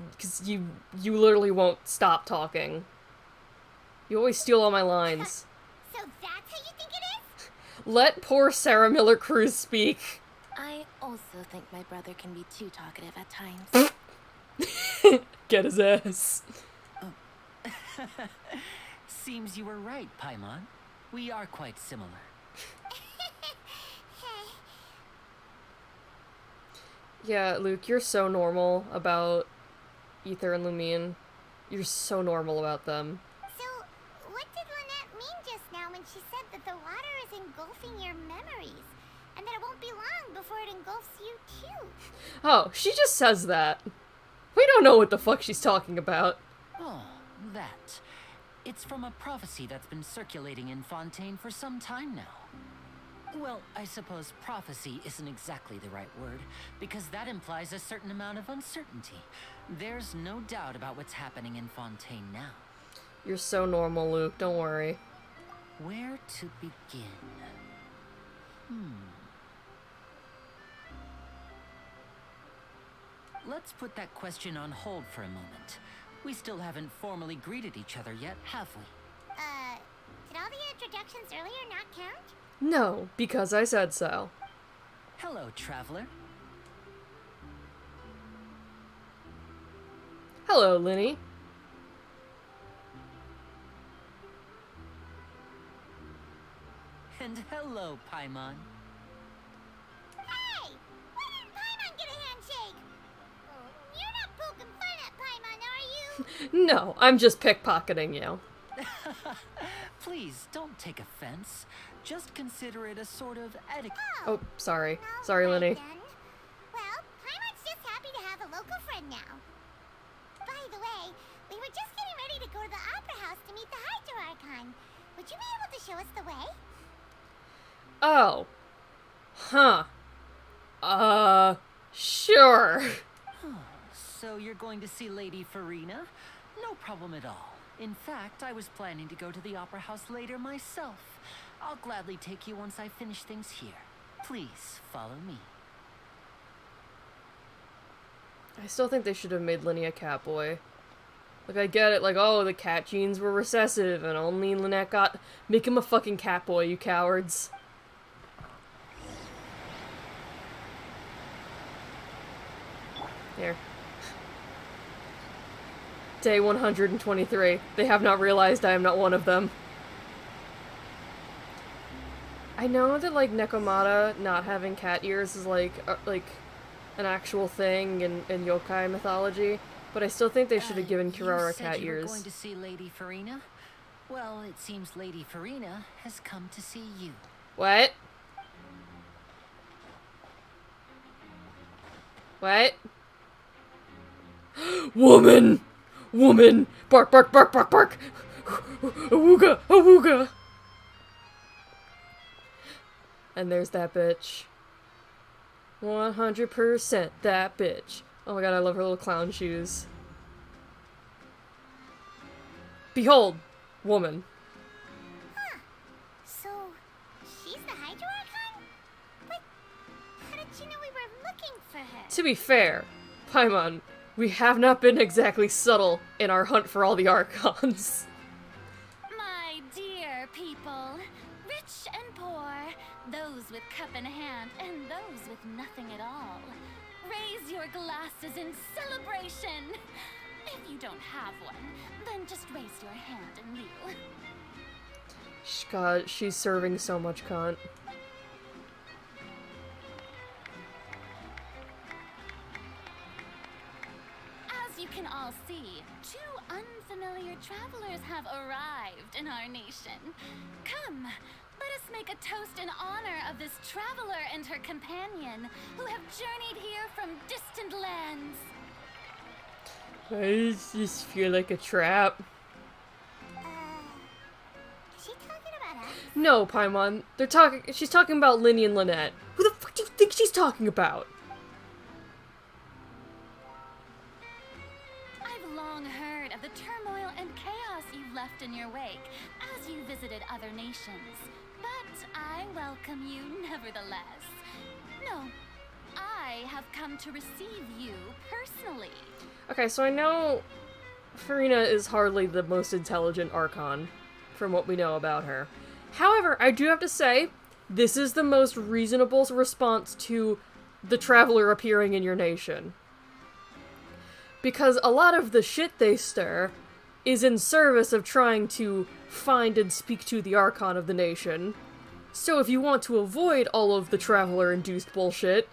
you literally won't stop talking. You always steal all my lines. So that's how you think it is? Let poor Sarah Miller Cruz speak. I also think my brother can be too talkative at times. Get his ass. Seems you were right, Paimon. We are quite similar. Yeah, Luke, you're so normal about Ether and Lumine. You're so normal about them. So, what did Lynette mean just now when she said that the water is engulfing your memories? And that it won't be long before it engulfs you too? Oh, she just says that. We don't know what the fuck she's talking about. Oh, that. It's from a prophecy that's been circulating in Fontaine for some time now. Well, I suppose prophecy isn't exactly the right word, because that implies a certain amount of uncertainty. There's no doubt about what's happening in Fontaine now. You're so normal, Luke. Don't worry. Where to begin? Let's put that question on hold for a moment. We still haven't formally greeted each other yet, have we? Did all the introductions earlier not count? No, because I said so. Hello, traveler. Hello, Linny. And hello, Paimon. Hey! Why didn't Paimon get a handshake? You're not poking fun at Paimon, are you? No, I'm just pickpocketing you. Please, don't take offense. Just consider it a sort of etiquette. Oh, sorry. All Sorry, right, Linny. then. Well, Paimon's just happy to have a local friend now. By the way, we were just getting ready to go to the Opera House to meet the Hydro Archon. Would you be able to show us the way? Oh. Huh. Sure. So you're going to see Lady Farina? No problem at all. In fact, I was planning to go to the Opera House later myself. I'll gladly take you once I finish things here. Please, follow me. I still think they should have made Linny a cat boy. Like, I get it, like, oh, the cat genes were recessive, and only Lynette got... Make him a fucking cat boy, you cowards. Here. Day 123. They have not realized I am not one of them. I know that, like, Nekomata not having cat ears is, like an actual thing in yokai mythology, but I still think they should have given Kirara cat you were ears. going to see Lady Farina? Well, it seems Lady Farina has come to see you. What? What? Woman! Woman! Bark, bark, bark, bark, bark! Awooga! Awooga! And there's that bitch. 100% that bitch. Oh my god, I love her little clown shoes. Behold! Woman. So, she's the Hydro Archon? But how did you know we were looking for her? To be fair, Paimon, we have not been exactly subtle in our hunt for all the Archons. My dear people, rich and poor, those with cup in hand and those with nothing at all, raise your glasses in celebration. If you don't have one, then just raise your hand in lieu. God, she's serving so much cunt. As you can all see, two unfamiliar travelers have arrived in our nation. Come, let us make a toast in honor of this traveler and her companion who have journeyed here from distant lands. I just feel like a trap. Is she talking about us? No, Paimon. She's talking about Linny and Lynette. Who the fuck do you think she's talking about? I've long heard of the turmoil and chaos you left in your wake as you visited other nations. But I welcome you nevertheless. No, I have come to receive you personally. Okay, so I know Farina is hardly the most intelligent Archon, from what we know about her. However, I do have to say, this is the most reasonable response to the traveler appearing in your nation. Because a lot of the shit they stir is in service of trying to find and speak to the Archon of the nation. So if you want to avoid all of the Traveler-induced bullshit,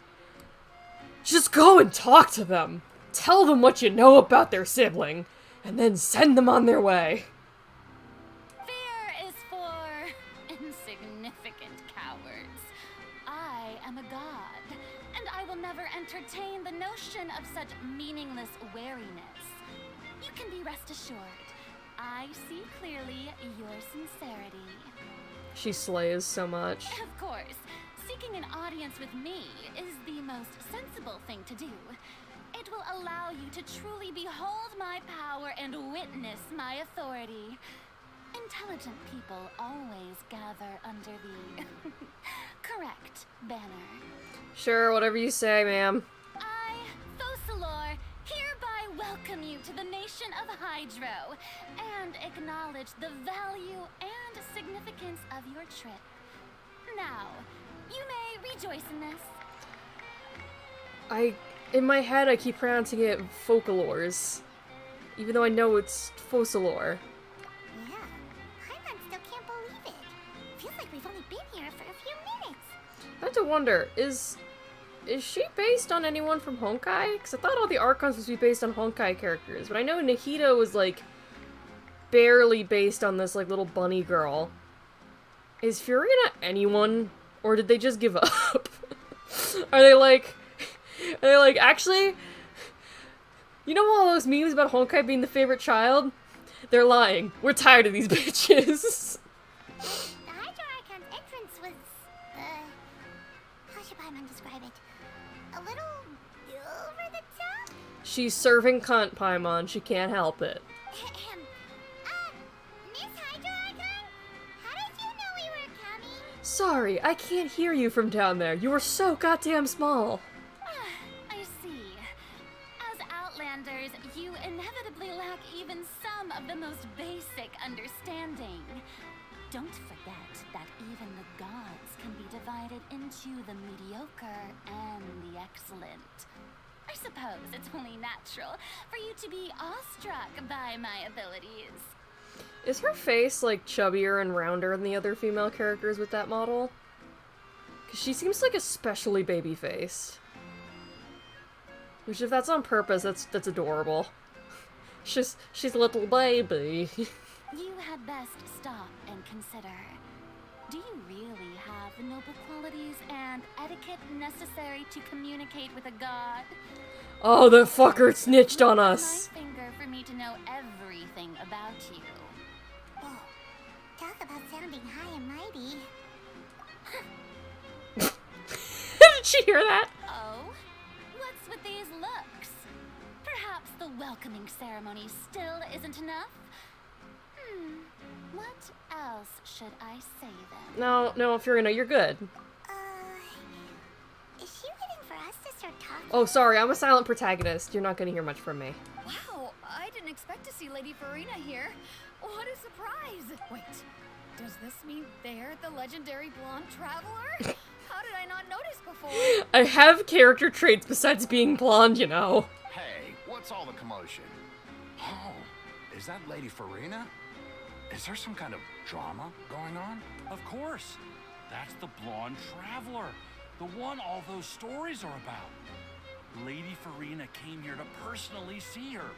just go and talk to them. Tell them what you know about their sibling, and then send them on their way. Fear is for insignificant cowards. I am a god, and I will never entertain the notion of such meaningless wariness. You can be rest assured. I see clearly your sincerity. She slays so much. Of course, seeking an audience with me is the most sensible thing to do. It will allow you to truly behold my power and witness my authority. Intelligent people always gather under the correct banner. Sure, whatever you say, ma'am. I, Focalor, hereby welcome you to the nation of Hydro and acknowledge the value and significance of your trip. Now, you may rejoice in this. In my head, I keep pronouncing it Focalors, even though I know it's Focalor. Yeah, Paimon still can't believe it. Feels like we've only been here for a few minutes. I have to wonder, is she based on anyone from Honkai? Because I thought all the Archons was to be based on Honkai characters, but I know Nahida was, like, barely based on this, like, little bunny girl. Is Furina anyone? Or did they just give up? Are they like, actually, you know all those memes about Honkai being the favorite child? They're lying. We're tired of these bitches. The Hydro Archon's entrance was, how should Paimon describe it? A little over the top? She's serving cunt, Paimon. She can't help it. Miss Hydro Archon? How did you know we were coming? Sorry, I can't hear you from down there. You are so goddamn small. I see. As Outlanders, you inevitably lack even some of the most basic understanding. Don't forget that even the gods can be divided into the mediocre and the excellent. I suppose it's only natural for you to be awestruck by my abilities. Is her face, like, chubbier and rounder than the other female characters with that model? Because she seems like especially baby-faced. Which, if that's on purpose, that's adorable. She's a little baby. You had best stop and consider. Do you really have the noble qualities and etiquette necessary to communicate with a god? Oh, the fucker snitched on us! My finger for me to know everything about you. Oh, talk about sounding high and mighty. Did she hear that? Oh? What's with these looks? Perhaps the welcoming ceremony still isn't enough? What else should I say then? No, Furina, you're good. Is she waiting for us to start talking? Oh, sorry, I'm a silent protagonist. You're not gonna hear much from me. Wow, I didn't expect to see Lady Farina here. What a surprise! Wait, does this mean they're the legendary blonde traveler? How did I not notice before? I have character traits besides being blonde, you know. Hey, what's all the commotion? Oh, is that Lady Farina? Is there some kind of drama going on? Of course. That's the blonde traveler. The one all those stories are about. Lady Farina came here to personally see her.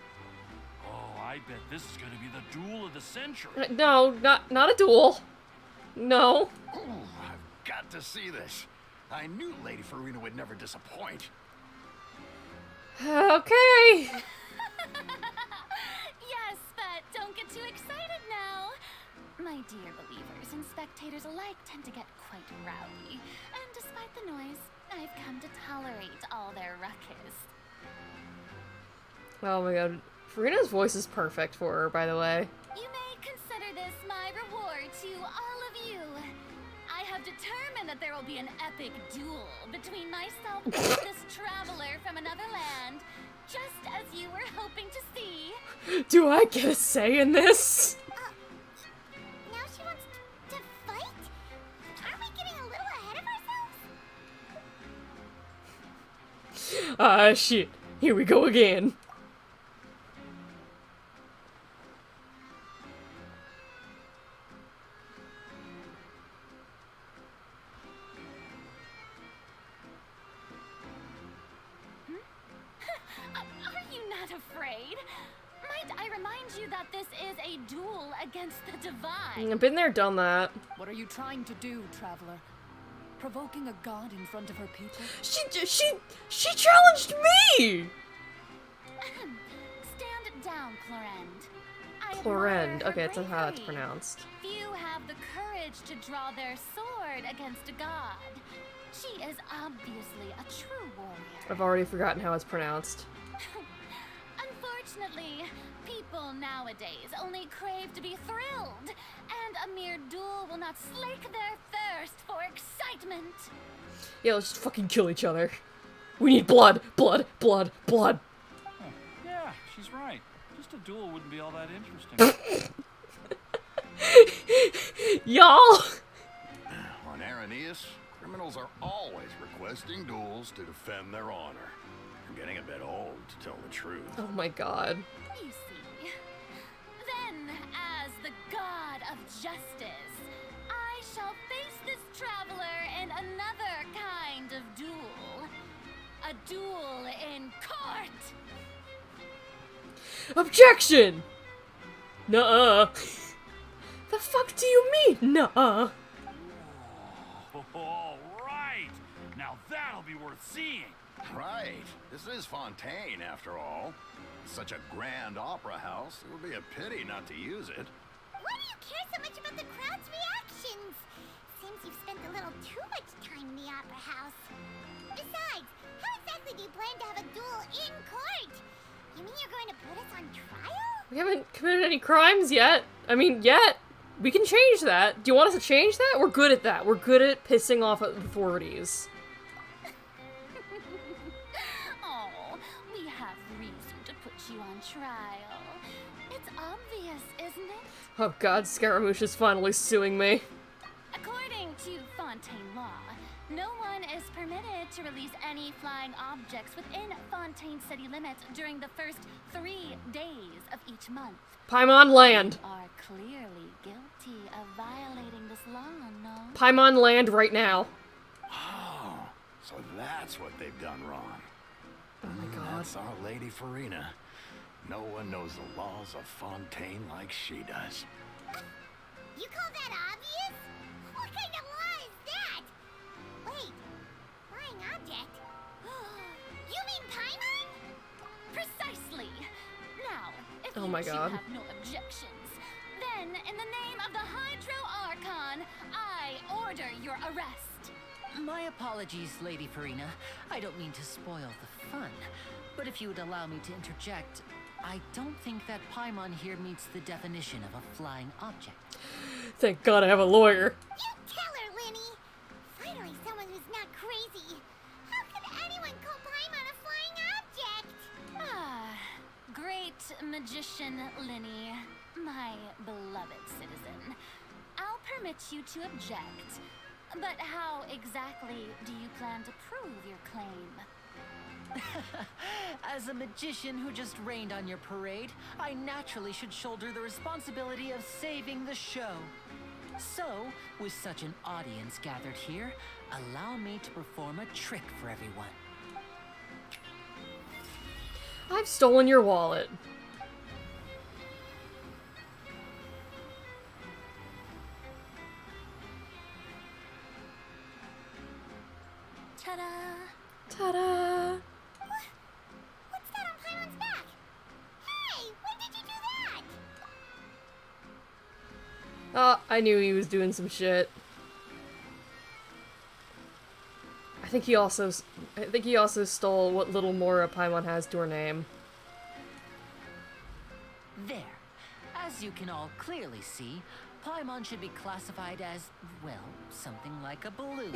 Oh, I bet this is going to be the duel of the century. No, not a duel. No. Ooh, I've got to see this. I knew Lady Farina would never disappoint. Okay. Yes, but don't get too excited now. My dear believers and spectators alike tend to get quite rowdy, and despite the noise, I've come to tolerate all their ruckus. Oh my god. Farina's voice is perfect for her, by the way. You may consider this my reward to all of you. I have determined that there will be an epic duel between myself and this traveler from another land, just as you were hoping to see. Do I get a say in this? Now she wants to fight? Aren't we getting a little ahead of ourselves? Ah, shit. Here we go again. it, I remind you that this is a duel against the divine. I've been there, done that. What are you trying to do, traveler? Provoking a god in front of her people? She challenged me! Stand down, Clorend. I Clorend. admire her Okay, that's how that's bravery. pronounced. Few have the courage to draw their sword against a god. She is obviously a true warrior. I've already forgotten how it's pronounced. Unfortunately, people nowadays only crave to be thrilled, and a mere duel will not slake their thirst for excitement. Yeah, let's just fucking kill each other. We need blood, blood, blood, blood. Oh, yeah, she's right. Just a duel wouldn't be all that interesting. Y'all! On Araneus, criminals are always requesting duels to defend their honor. I'm getting a bit old, to tell the truth. Oh my god. You see, then, as the god of justice, I shall face this traveler in another kind of duel. A duel in court! Objection! Nuh-uh. The fuck do you mean, nuh-uh? All right. Now that'll be worth seeing. Right. This is Fontaine, after all. Such a grand opera house, it would be a pity not to use it. Why do you care so much about the crowd's reactions? Seems you've spent a little too much time in the opera house. Besides, how exactly do you plan to have a duel in court? You mean you're going to put us on trial? We haven't committed any crimes yet. I mean, yet. We can change that. Do you want us to change that? We're good at that. We're good at pissing off authorities. Oh, we have reason to put you on trial. It's obvious, isn't it? Oh god, Scaramouche is finally suing me. According to Fontaine law, no one is permitted to release any flying objects within Fontaine city limits during the first 3 days of each month. Paimon land. You are clearly guilty of violating this law, no? Paimon land right now. Oh, so that's what they've done wrong. Oh my god. That's our Lady Farina. No one knows the laws of Fontaine like she does. You call that obvious? What kind of law is that? Wait, flying object? You mean Paimon? Precisely. Now, if Oh you my two god. have no objections, then in the name of the Hydro Archon, I order your arrest. My apologies, Lady Farina. I don't mean to spoil the fun, but if you would allow me to interject, I don't think that Paimon here meets the definition of a flying object. Thank god I have a lawyer. You tell her, Linny! Finally someone who's not crazy. How could anyone call Paimon a flying object? Ah, great magician Linny, my beloved citizen. I'll permit you to object, but how exactly do you plan to prove your claim? As a magician who just rained on your parade, I naturally should shoulder the responsibility of saving the show. So, with such an audience gathered here, allow me to perform a trick for everyone. I've stolen your wallet. Ta-da! Ta-da! What's that on Paimon's back? Hey, when did you do that? Oh, I knew he was doing some shit. I think he also stole what little more Paimon has to her name. There. As you can all clearly see, Paimon should be classified as, well, something like a balloon.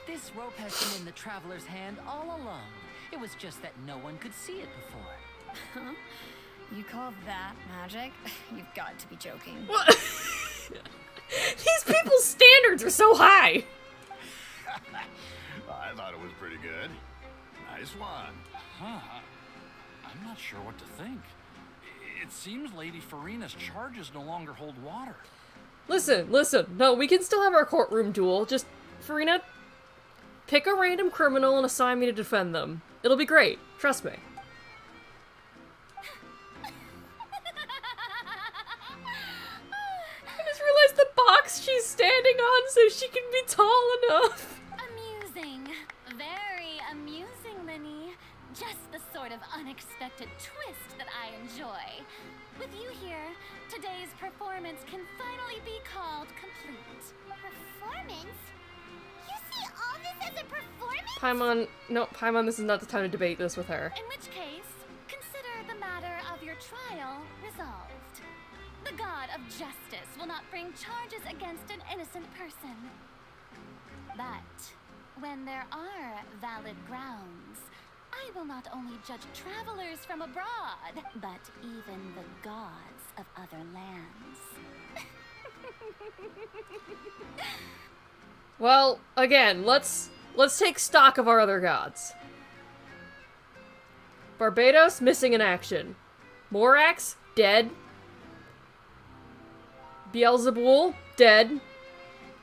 This rope has been in the traveler's hand all along. It was just that no one could see it before. Huh? You call that magic? You've got to be joking. What? These people's standards are so high! I thought it was pretty good. Nice one. Huh. I'm not sure what to think. It seems Lady Farina's charges no longer hold water. Listen. No, we can still have our courtroom duel. Just, Farina, pick a random criminal and assign me to defend them. It'll be great. Trust me. so she can be tall enough. Amusing. Very amusing, Linny. Just the sort of unexpected twist that I enjoy. With you here, today's performance can finally be called complete. Performance? You see all this as a performance? Paimon, no, Paimon, this is not the time to debate this with her. In which case, consider the matter of your trial resolved. The god of justice will not bring charges against an innocent person. But when there are valid grounds, I will not only judge travelers from abroad, but even the gods of other lands. Well, again, let's take stock of our other gods. Barbados, missing in action. Morax, dead. Beelzebul, dead.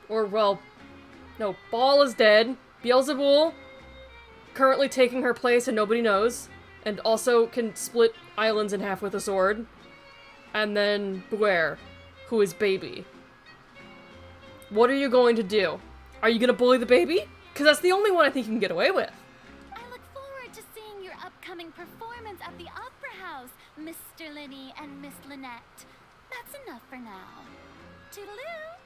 Or, well, no, Baal is dead. Beelzebul, currently taking her place and nobody knows. And also can split islands in half with a sword. And then Buer, who is baby. What are you going to do? Are you gonna bully the baby? Because that's the only one I think you can get away with. I look forward to seeing your upcoming performance at the Opera House, Mr. Linny and Miss Lynette. That's enough for now. Toodaloo!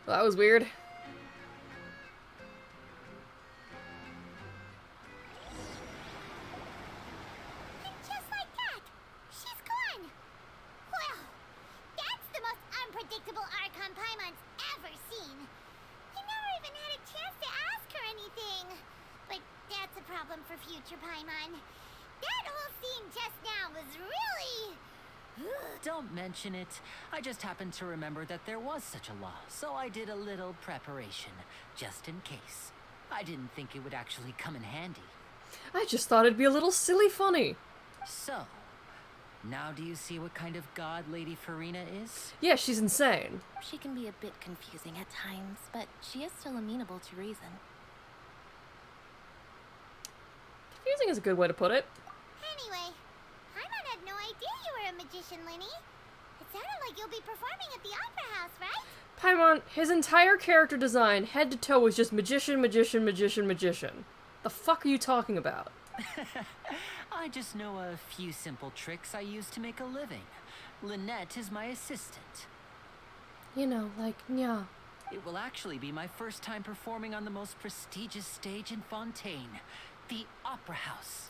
Well, that was weird. And just like that, she's gone. Well, that's the most unpredictable Archon Paimon's ever seen. We never even had a chance to ask her anything. But that's a problem for future Paimon. That whole scene just now was really... Don't mention it. I just happened to remember that there was such a law, so I did a little preparation, just in case. I didn't think it would actually come in handy. I just thought it'd be a little silly funny. So, now do you see what kind of god Lady Farina is? Yeah, she's insane. She can be a bit confusing at times, but she is still amenable to reason. Confusing is a good way to put it. Anyway, Paimon had no idea you were a magician, Linny. It sounded like you'll be performing at the Opera House, right? Paimon, his entire character design, head to toe, was just magician, magician, magician, magician. The fuck are you talking about? I just know a few simple tricks I use to make a living. Lynette is my assistant. You know, like, yeah. It will actually be my first time performing on the most prestigious stage in Fontaine, the Opera House.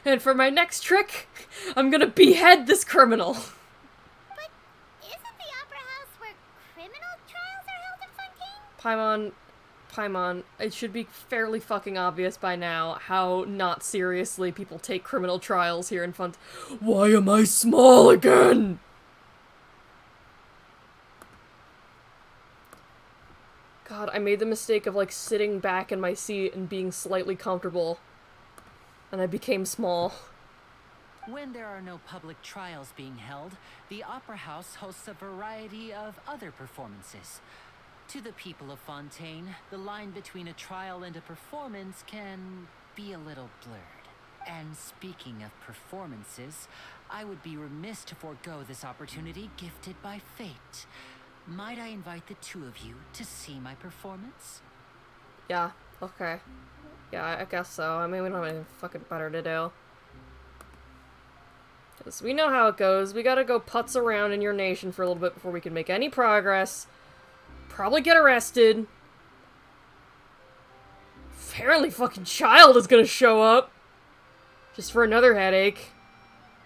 And for my next trick, I'm gonna behead this criminal. But isn't the Opera House where criminal trials are held in Fontaine? Paimon, it should be fairly fucking obvious by now how not seriously people take criminal trials here in Fontaine. Why am I small again? God, I made the mistake of, like, sitting back in my seat and being slightly comfortable. And I became small. When there are no public trials being held, the Opera House hosts a variety of other performances. To the people of Fontaine, the line between a trial and a performance can be a little blurred. And speaking of performances, I would be remiss to forego this opportunity gifted by fate. Might I invite the two of you to see my performance? Yeah, okay. Yeah, I guess so. I mean, we don't have anything fucking better to do. Because we know how it goes. We gotta go putz around in your nation for a little bit before we can make any progress. Probably get arrested. Apparently fucking Child is gonna show up. Just for another headache.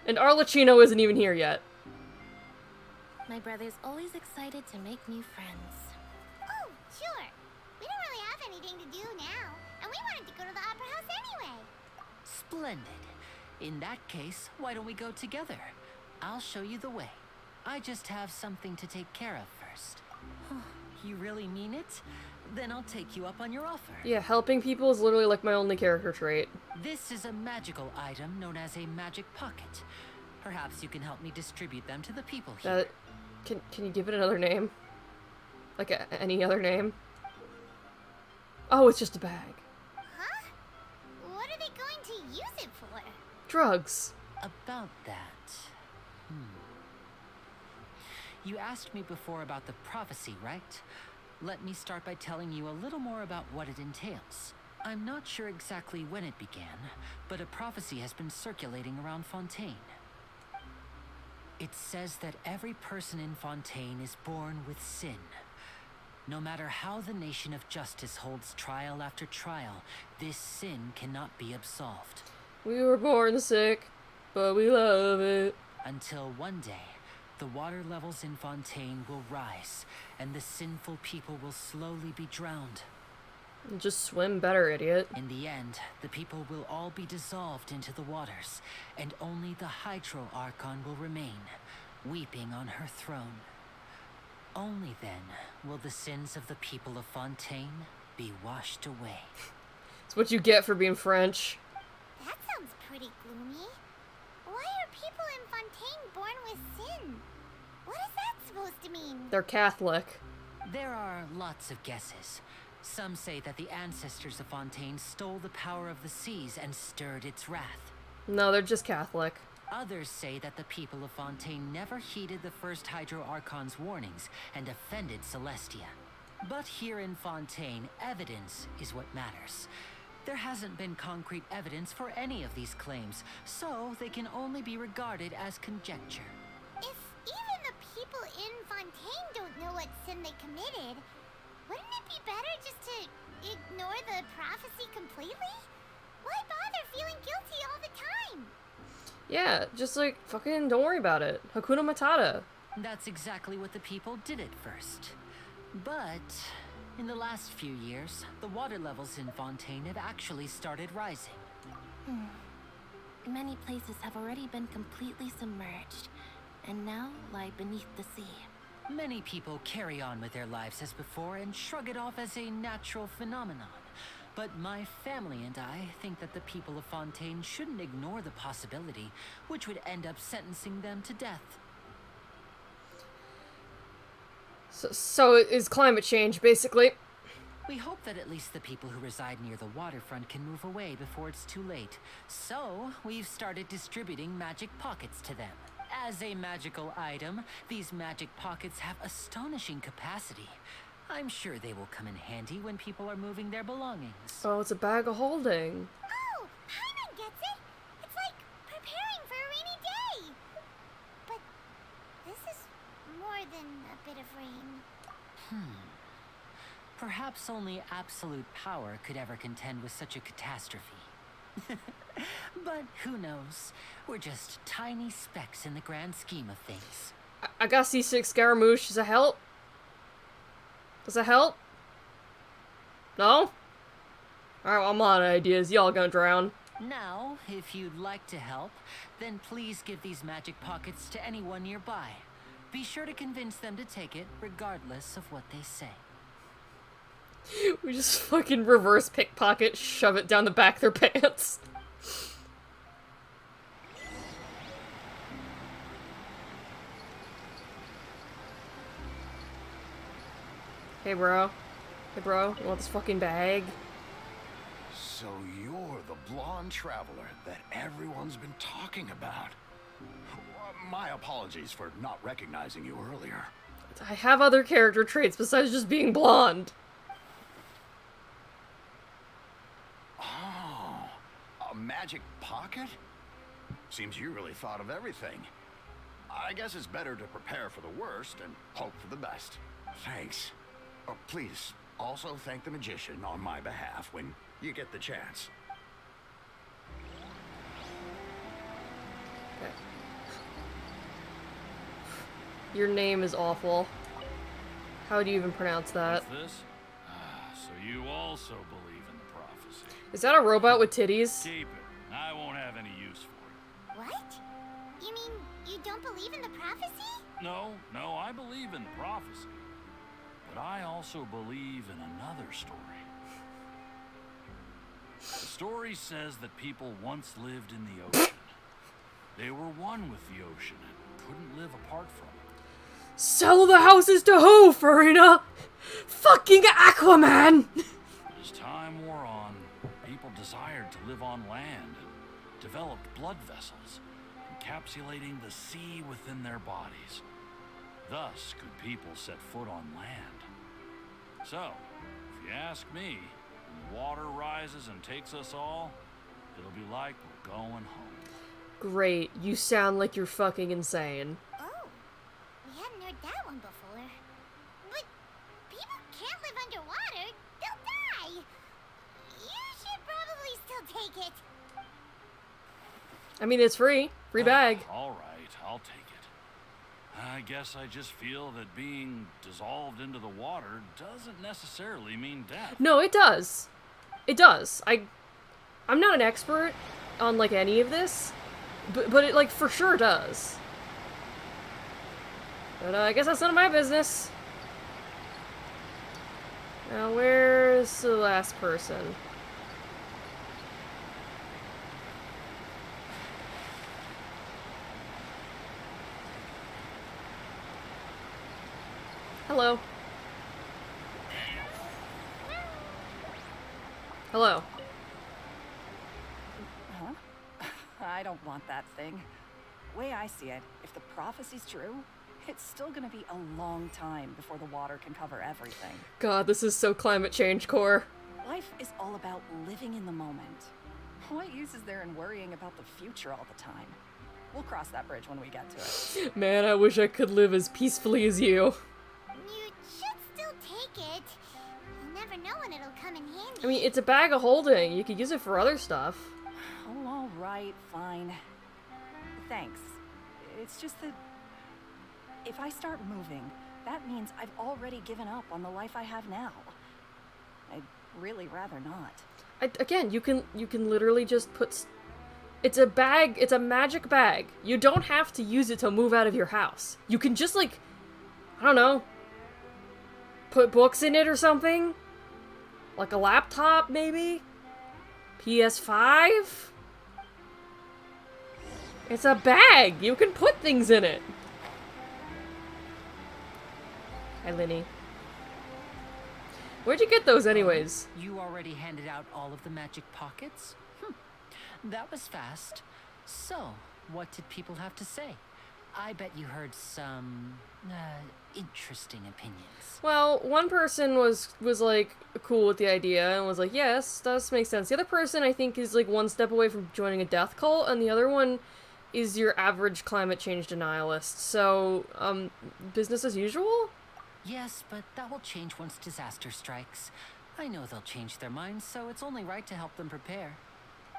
And Arlecchino isn't even here yet. My brother's always excited to make new friends. Oh, sure. We don't really have anything to do now. And we wanted to go to the Opera House anyway. Splendid. In that case, why don't we go together? I'll show you the way. I just have something to take care of first. You really mean it? Then I'll take you up on your offer. Yeah, helping people is literally like my only character trait. This is a magical item known as a magic pocket. Perhaps you can help me distribute them to the people here. Can you give it another name? Like any other name? Oh, it's just a bag. Huh? What are they going to Drugs. About that. You asked me before about the prophecy, right? Let me start by telling you a little more about what it entails. I'm not sure exactly when it began, but a prophecy has been circulating around Fontaine. It says that every person in Fontaine is born with sin. No matter how the nation of justice holds trial after trial, this sin cannot be absolved. We were born sick, but we love it. Until one day, the water levels in Fontaine will rise, and the sinful people will slowly be drowned. Just swim better, idiot. In the end, the people will all be dissolved into the waters, and only the Hydro Archon will remain, weeping on her throne. Only then will the sins of the people of Fontaine be washed away. It's what you get for being French. That sounds pretty gloomy. Why are people in Fontaine born with sin? What is that supposed to mean? They're Catholic. There are lots of guesses. Some say that the ancestors of Fontaine stole the power of the seas and stirred its wrath. No, they're just Catholic. Others say that the people of Fontaine never heeded the first Hydro Archon's warnings and offended Celestia. But here in Fontaine, evidence is what matters. There hasn't been concrete evidence for any of these claims, so they can only be regarded as conjecture. If even the people in Fontaine don't know what sin they committed, wouldn't it be better just to ignore the prophecy completely? Why bother feeling guilty all the time? Yeah, just like, fucking don't worry about it. Hakuna Matata. That's exactly what the people did at first. But in the last few years, the water levels in Fontaine have actually started rising. Many places have already been completely submerged, and now lie beneath the sea. Many people carry on with their lives as before and shrug it off as a natural phenomenon. But my family and I think that the people of Fontaine shouldn't ignore the possibility, which would end up sentencing them to death. So it is climate change, basically. We hope that at least the people who reside near the waterfront can move away before it's too late. So we've started distributing magic pockets to them. As a magical item, these magic pockets have astonishing capacity. I'm sure they will come in handy when people are moving their belongings. Oh, it's a bag of holding. Oh, Paimon gets it! It's like preparing for a rainy day! But this is more than a bit of rain. Perhaps only absolute power could ever contend with such a catastrophe. But who knows? We're just tiny specks in the grand scheme of things. I got seasick Scaramouche. Does that help? Does that help? No? Alright, well, I'm out of ideas. Y'all gonna drown. Now, if you'd like to help, then please give these magic pockets to anyone nearby. Be sure to convince them to take it, regardless of what they say. We just fucking reverse pickpocket, shove it down the back of their pants. Hey, bro. Hey, bro. You want this fucking bag? So you're the blonde traveler that everyone's been talking about. My apologies for not recognizing you earlier. I have other character traits besides just being blonde. Oh, a magic pocket? Seems you really thought of everything. I guess it's better to prepare for the worst and hope for the best. Thanks. Please, also thank the magician on my behalf when you get the chance. Okay. Your name is awful. How do you even pronounce that? What's this? So you also believe in the prophecy. Is that a robot with titties? Keep it. I won't have any use for it. What? You mean you don't believe in the prophecy? No, I believe in the prophecy. But I also believe in another story. The story says that people once lived in the ocean. They were one with the ocean and couldn't live apart from it. Sell the houses to who, Farina? Fucking Aquaman! As time wore on, people desired to live on land developed blood vessels, encapsulating the sea within their bodies. Thus could people set foot on land. So, if you ask me, when the water rises and takes us all, it'll be like we're going home. Great. You sound like you're fucking insane. Oh, we hadn't heard that one before. But people can't live underwater. They'll die. You should probably still take it. I mean, it's free. Free bag. All right, I'll take it. I guess I just feel that being dissolved into the water doesn't necessarily mean death. No, it does. It does. I'm not an expert on, like, any of this, but it, like, for sure does. But I guess that's none of my business. Now, where's the last person? Hello. Hello. Huh? I don't want that thing. Way I see it, if the prophecy's true, it's still gonna be a long time before the water can cover everything. God, this is so climate change core. Life is all about living in the moment. What use is there in worrying about the future all the time? We'll cross that bridge when we get to it. Man, I wish I could live as peacefully as you. You should still take it. You never know when it'll come in handy. I mean, it's a bag of holding. You could use it for other stuff. Oh, all right, fine. Thanks. It's just that if I start moving, that means I've already given up on the life I have now. I'd really rather not. Again, you can literally just put... It's a bag. It's a magic bag. You don't have to use it to move out of your house. You can just, like, I don't know, put books in it or something? Like a laptop, maybe? PS5? It's a bag! You can put things in it! Hi, Linny. Where'd you get those anyways? You already handed out all of the magic pockets? That was fast. So, what did people have to say? I bet you heard some interesting opinions. Well, one person was like cool with the idea and was like, yes, does make sense. The other person I think is like one step away from joining a death cult, and the other one is your average climate change denialist. So, business as usual? Yes, but that will change once disaster strikes. I know they'll change their minds, so it's only right to help them prepare.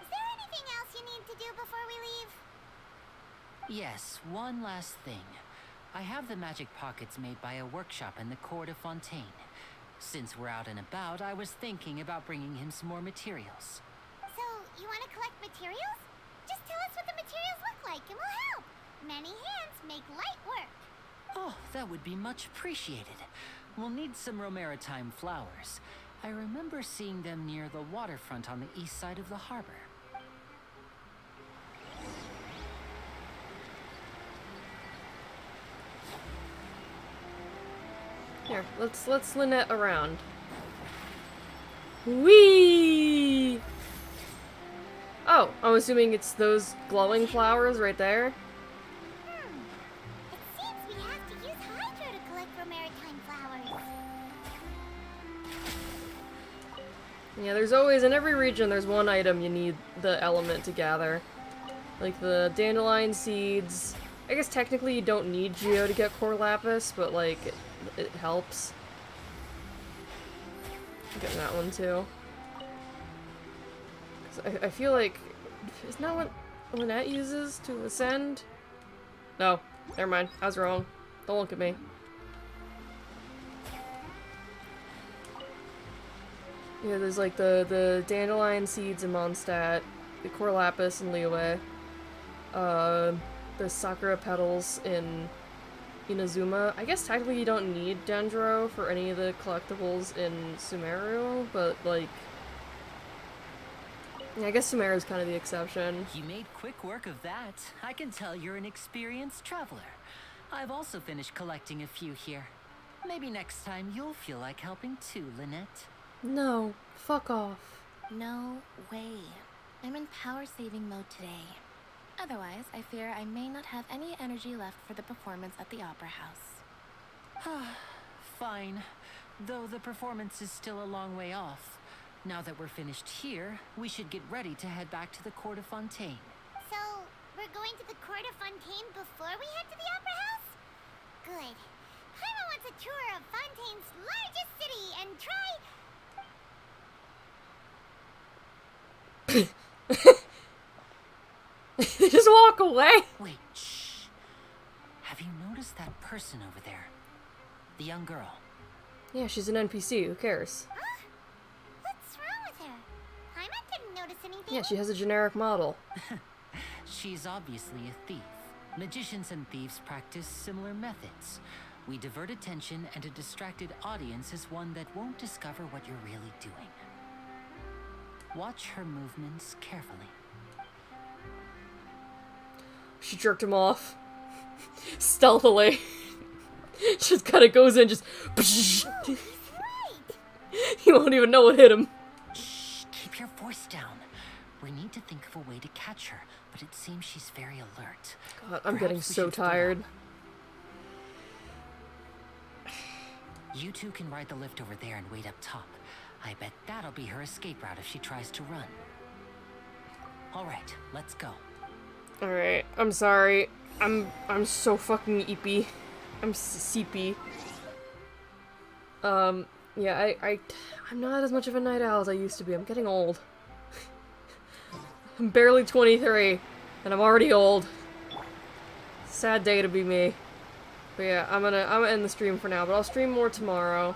Is there anything else you need to do before we leave? Yes, one last thing. I have the magic pockets made by a workshop in the Court of Fontaine. Since we're out and about, I was thinking about bringing him some more materials. So, you want to collect materials? Just tell us what the materials look like and we'll help. Many hands make light work. Oh, that would be much appreciated. We'll need some Romaritime flowers. I remember seeing them near the waterfront on the east side of the harbor. Here, let's Lynette around. Whee! Oh, I'm assuming it's those glowing flowers right there. It seems we have to use Hydro to collect Romaritime flowers. Yeah, there's always, in every region, there's one item you need the element to gather. Like the dandelion seeds. I guess technically you don't need Geo to get Core Lapis, but like, it helps. I'm getting that one too. 'Cause I feel like, isn't that what Lynette uses to ascend? No, never mind, I was wrong. Don't look at me. Yeah, there's like the dandelion seeds in Mondstadt, the Core Lapis in Liyue, the Sakura petals in Inazuma. I guess technically you don't need Dendro for any of the collectibles in Sumeru, but like, yeah, I guess Sumeru's kind of the exception. You made quick work of that. I can tell you're an experienced traveler. I've also finished collecting a few here. Maybe next time you'll feel like helping too, Lynette. No, fuck off. No way. I'm in power-saving mode today. Otherwise, I fear I may not have any energy left for the performance at the Opera House. Fine. Though the performance is still a long way off. Now that we're finished here, we should get ready to head back to the Court of Fontaine. So, we're going to the Court of Fontaine before we head to the Opera House? Good. Paimon wants a tour of Fontaine's largest city and try... Just walk away. Wait, shh. Have you noticed that person over there? The young girl. Yeah, she's an NPC. Who cares? Huh? What's wrong with her? Paimon didn't notice anything. Yeah, she has a generic model. She's obviously a thief. Magicians and thieves practice similar methods. We divert attention, and a distracted audience is one that won't discover what you're really doing. Watch her movements carefully. She jerked him off. Stealthily. Just kind of goes in, just... He won't even know what hit him. Shh, keep your voice down. We need to think of a way to catch her, but it seems she's very alert. God, I'm getting Perhaps we so should split tired. up. You two can ride the lift over there and wait up top. I bet that'll be her escape route if she tries to run. All right, let's go. Alright, I'm sorry. I'm so fucking eepy. I'm seepy. Yeah, I'm not as much of a night owl as I used to be. I'm getting old. I'm barely 23, and I'm already old. Sad day to be me. But yeah, I'm gonna end the stream for now, but I'll stream more tomorrow.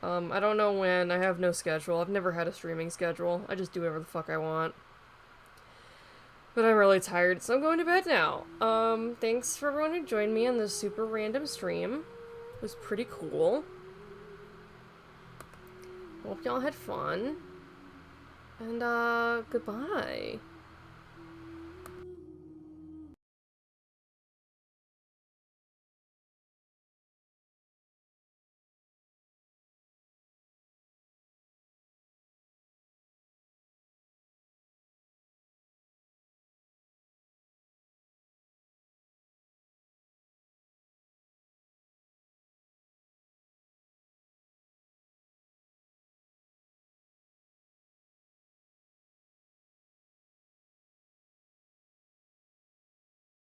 I don't know when. I have no schedule. I've never had a streaming schedule. I just do whatever the fuck I want. But I'm really tired, so I'm going to bed now. Thanks for everyone who joined me on this super random stream. It was pretty cool. Hope y'all had fun. And, goodbye.